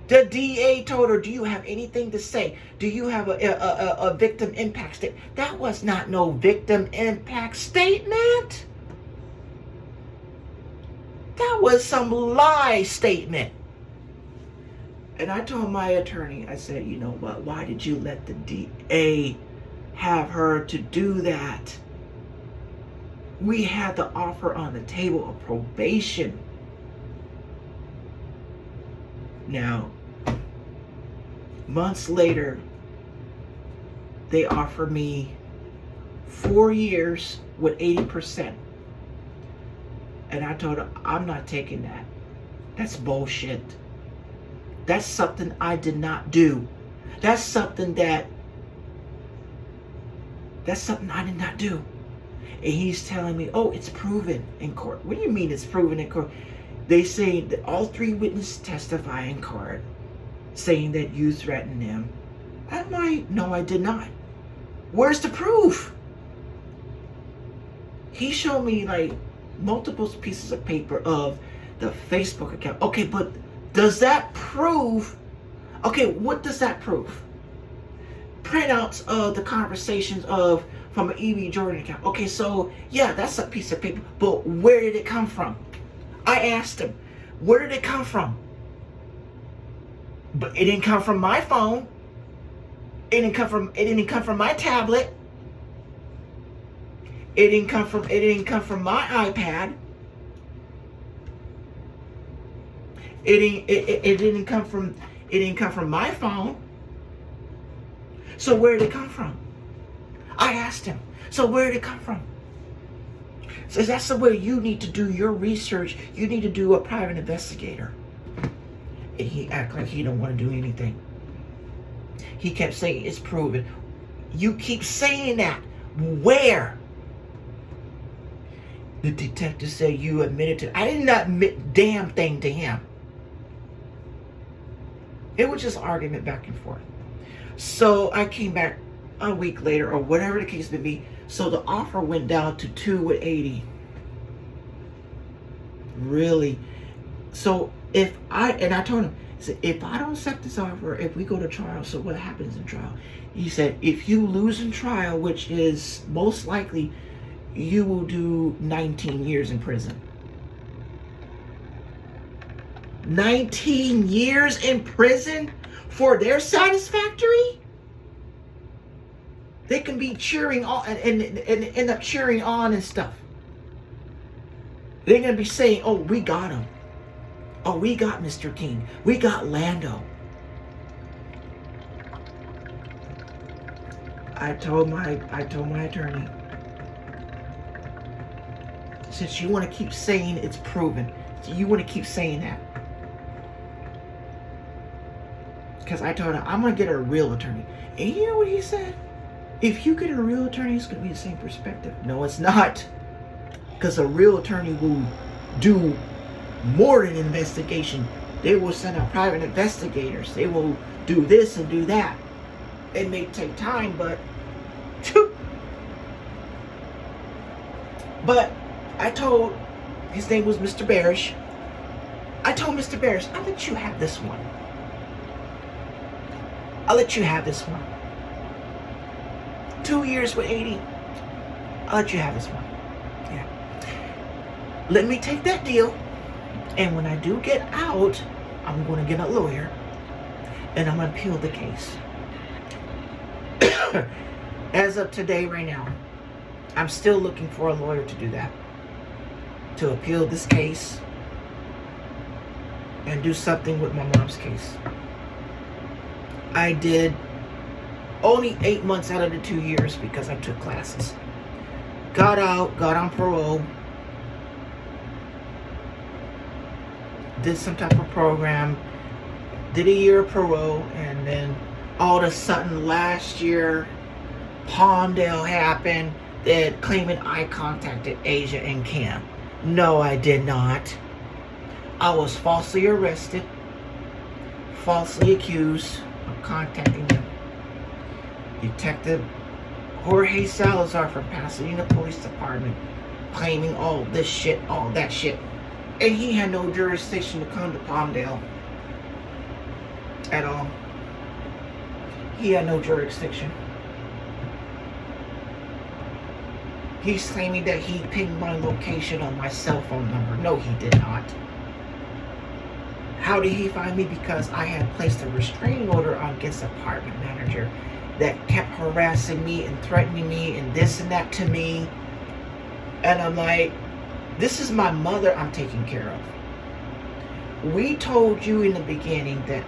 The DA told her, do you have anything to say? Do you have a victim impact statement? That was not no victim impact statement. That was some lie statement. And I told my attorney, I said, you know what, why did you let the DA have her to do that? We had the offer on the table of probation. Now, months later, they offer me 4 years with 80%. And I told her, I'm not taking that. That's bullshit. That's something I did not do. That's something I did not do. And he's telling me, oh, it's proven in court. What do you mean it's proven in court? They say that all 3 witnesses testify in court saying that you threatened them. I'm like, no, I did not. Where's the proof? He showed me like multiple pieces of paper of the Facebook account. Okay, but does that prove? Okay, what does that prove? Printouts of the conversations from an E.B. Jordan account. Okay, so yeah, that's a piece of paper, but where did it come from? I asked him, where did it come from? But it didn't come from my phone. It didn't come from my tablet. It didn't come from my iPad. It didn't come from my phone. So where did it come from? I asked him. So where did it come from? So that's the way you need to do your research. You need to do a private investigator. And he acted like he don't want to do anything. He kept saying it's proven. You keep saying that. Where? The detective said you admitted to. I did not admit damn thing to him. It was just argument back and forth. So I came back a week later, or whatever the case may be. So the offer went down to 2 with 80. Really? So I told him, I said, if I don't accept this offer, if we go to trial, so what happens in trial? He said, if you lose in trial, which is most likely, you will do 19 years in prison. 19 years in prison for their satisfactory? They can be cheering on and end up cheering on and stuff. They're going to be saying, oh, we got him. Oh, we got Mr. King. We got Lando. I told my attorney, since you want to keep saying it's proven, you want to keep saying that. Because I told him, I'm going to get a real attorney. And you know what he said? If you get a real attorney, it's going to be the same perspective. No, it's not. Because a real attorney will do more than investigation. They will send out private investigators. They will do this and do that. It may take time, but I told, his name was Mr. Barish. I told Mr. Barish, I'll let you have this one. I'll let you have this one. 2 years with 80. I'll let you have this one. Yeah. Let me take that deal. And when I do get out, I'm going to get a lawyer. And I'm going to appeal the case. As of today, right now, I'm still looking for a lawyer to do that. To appeal this case. And do something with my mom's case. I did only 8 months out of the 2 years because I took classes. Got out, got on parole. Did some type of program. Did a year of parole. And then all of a sudden last year, Palmdale happened. That claiming I contacted Asia and Cam. No, I did not. I was falsely arrested. Falsely accused of contacting them. Detective Jorge Salazar from Pasadena Police Department claiming all this shit, all that shit. And he had no jurisdiction to come to Palmdale at all. He had no jurisdiction. He's claiming that he pinged my location on my cell phone number. No, he did not. How did he find me? Because I had placed a restraining order against the apartment manager that kept harassing me and threatening me and this and that to me. And I'm like, this is my mother I'm taking care of. We told you in the beginning that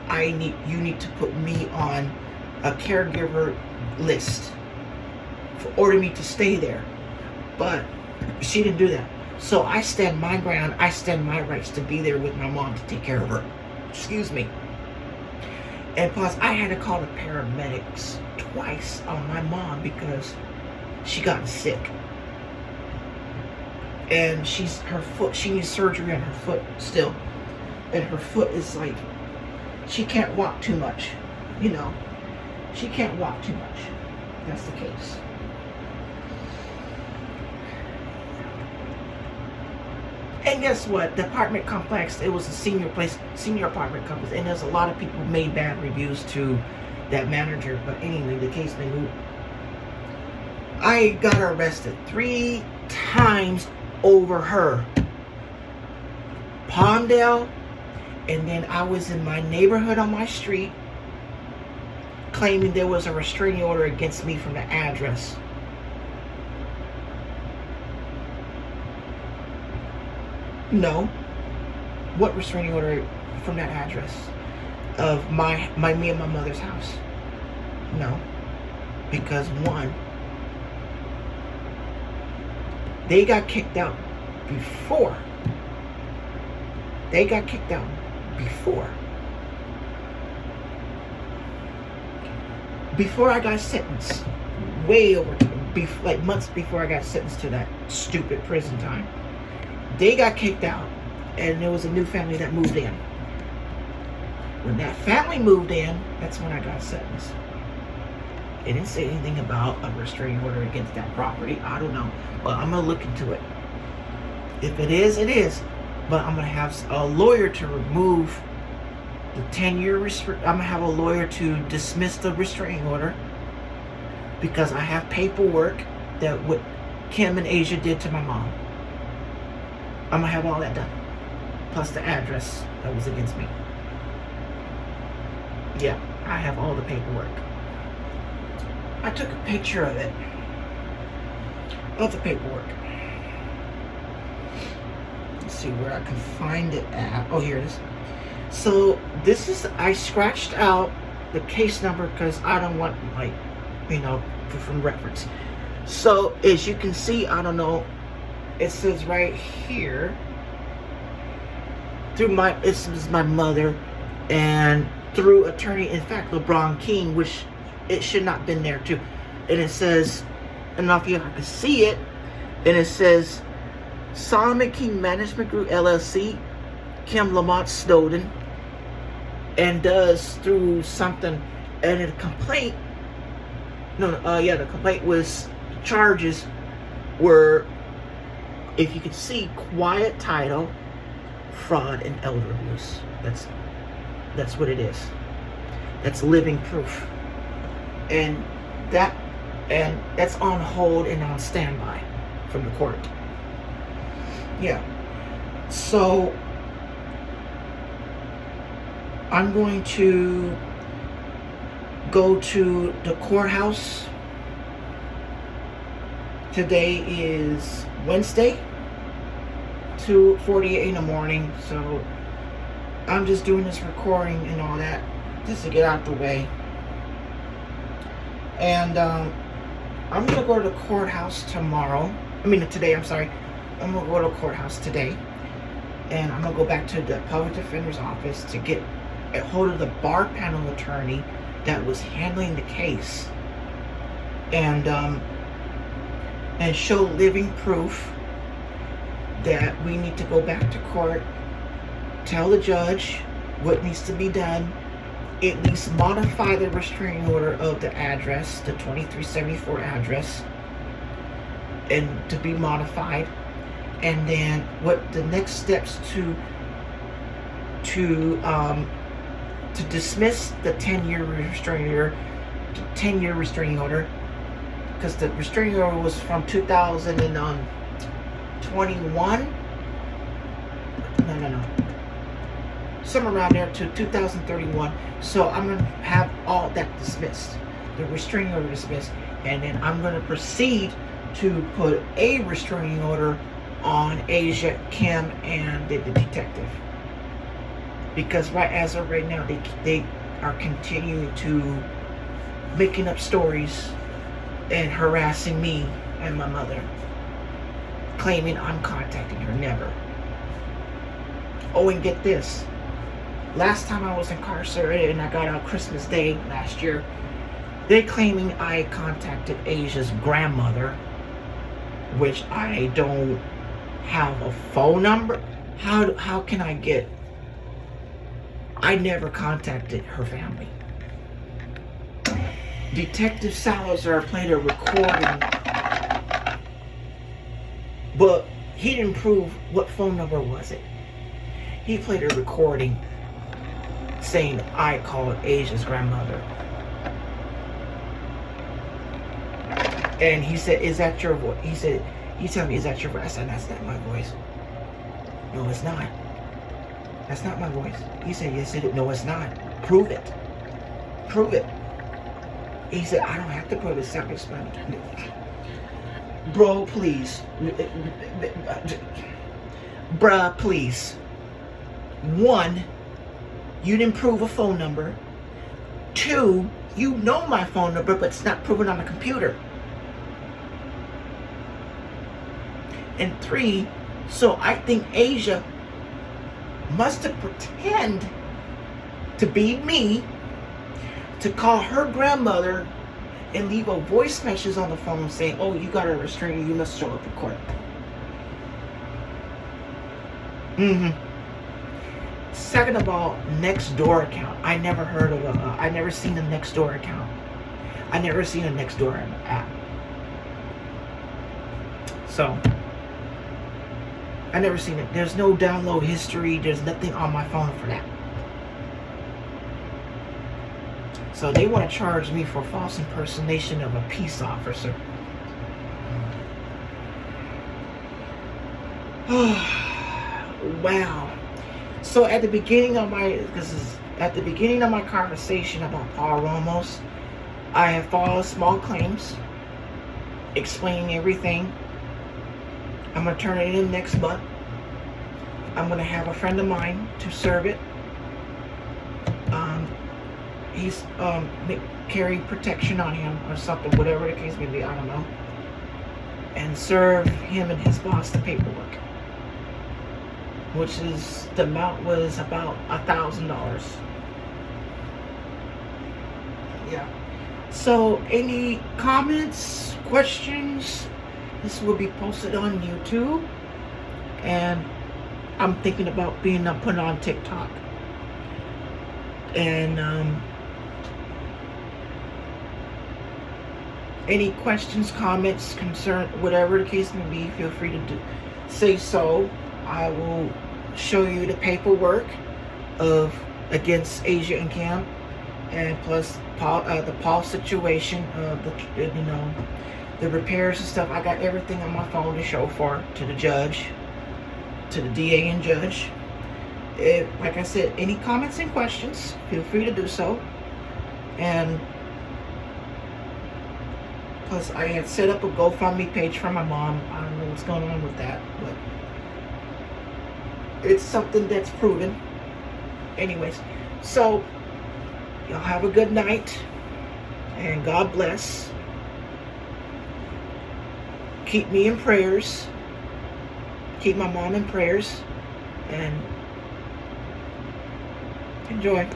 you need to put me on a caregiver list for order me to stay there. But she didn't do that. So I stand my ground. I stand my rights to be there with my mom to take care of her. Excuse me. And plus, I had to call the paramedics twice on my mom because she got sick. And she needs surgery on her foot still. And her foot is like, she can't walk too much. You know, she can't walk too much. That's the case. And guess what? The apartment complex, it was a senior apartment complex, and there's a lot of people who made bad reviews to that manager. But anyway, the case may move. I got arrested 3 times over her. Palmdale, and then I was in my neighborhood on my street claiming there was a restraining order against me from the address. No. What restraining order from that address of me and my mother's house? No. Because one, they got kicked out before. They got kicked out before. Before I got sentenced. Way over, like months before I got sentenced to that stupid prison time. They got kicked out, and there was a new family that moved in. When that family moved in, that's when I got sentenced. It didn't say anything about a restraining order against that property. I don't know, but I'm gonna look into it. If it is, it is. But I'm gonna have a lawyer to remove the 10-year I'm gonna have a lawyer to dismiss the restraining order because I have paperwork that what Kim and Asia did to my mom. I'm gonna have all that done, plus the address that was against me. Yeah, I have all the paperwork. I took a picture of it, of the paperwork. Let's see where I can find it at. Oh, here it is. So this is, I scratched out the case number because I don't want, like, you know, from reference. So as you can see, I don't know, it says right here, this is my mother, and through attorney, in fact, LeBron King, which it should not have been there too. And it says, I don't know if you can see it, and it says Solomon King Management Group LLC, Kim Lamont Snowden, and does through something, and the complaint, the complaint was, charges were, if you can see, quiet title, fraud, and elder abuse. That's what it is. That's living proof. And that's on hold and on standby from the court. Yeah. So I'm going to go to the courthouse. Today is Wednesday, 2:48 in the morning, so I'm just doing this recording and all that just to get out the way. And I'm gonna go to the courthouse today. I'm sorry. I'm gonna go to the courthouse today, and I'm gonna go back to the public defender's office to get a hold of the bar panel attorney that was handling the case, and show living proof that we need to go back to court, tell the judge what needs to be done, at least modify the restraining order of the address, the 2374 address, and to be modified, and then what the next steps to dismiss the 10-year restraining order, because the restraining order was from 2021. No. somewhere around there to 2031. So I'm going to have all that dismissed, the restraining order dismissed, and then I'm going to proceed to put a restraining order on Asia, Kim, and the detective. Because as of right now, they are continuing to making up stories and harassing me and my mother, claiming I'm contacting her. Never. Oh, and get this. Last time I was incarcerated and I got out Christmas Day last year, they claiming I contacted Asia's grandmother, which I don't have a phone number. How can I get? I never contacted her family. Detective Salazar played a recording, but he didn't prove what phone number was it. He played a recording saying I called Asia's grandmother. And he said, "Is that your voice?" He said, "You tell me, is that your voice?" I said, "That's not my voice." "No, it's not. That's not my voice." He said, "Yes, it is." "No, it's not. Prove it. Prove it." He said, "I don't have to prove it. Self-explanatory." Bro, please. Bruh, please. One, you didn't prove a phone number. Two, you know my phone number, but it's not proven on the computer. And three, so I think Asia must have pretended to be me to call her grandmother and leave a voice message on the phone saying, "Oh, you got a restraining, you must show up in court." Second of all, Nextdoor account. I never heard of I never seen a Nextdoor account. I never seen a Nextdoor app. So, I never seen it. There's no download history. There's nothing on my phone for that. So they want to charge me for false impersonation of a peace officer. Wow. So at the beginning of my conversation about Paul Ramos, I have filed small claims explaining everything. I'm going to turn it in next month. I'm going to have a friend of mine to serve it. He's carry protection on him or something, whatever the case may be, I don't know. And serve him and his boss the paperwork, which is, the amount was about $1,000. Yeah. So any comments, questions? This will be posted on YouTube, and I'm thinking about being put on TikTok. And any questions, comments, concern, whatever the case may be, feel free to say so. I will show you the paperwork against Asia and Kim, and plus the Paul situation, the repairs and stuff. I got everything on my phone to show to the judge, to the DA and judge. Like I said, any comments and questions, feel free to do so. And plus, I had set up a GoFundMe page for my mom. I don't know what's going on with that, but it's something that's proven. Anyways, so y'all have a good night, and God bless. Keep me in prayers. Keep my mom in prayers, and enjoy.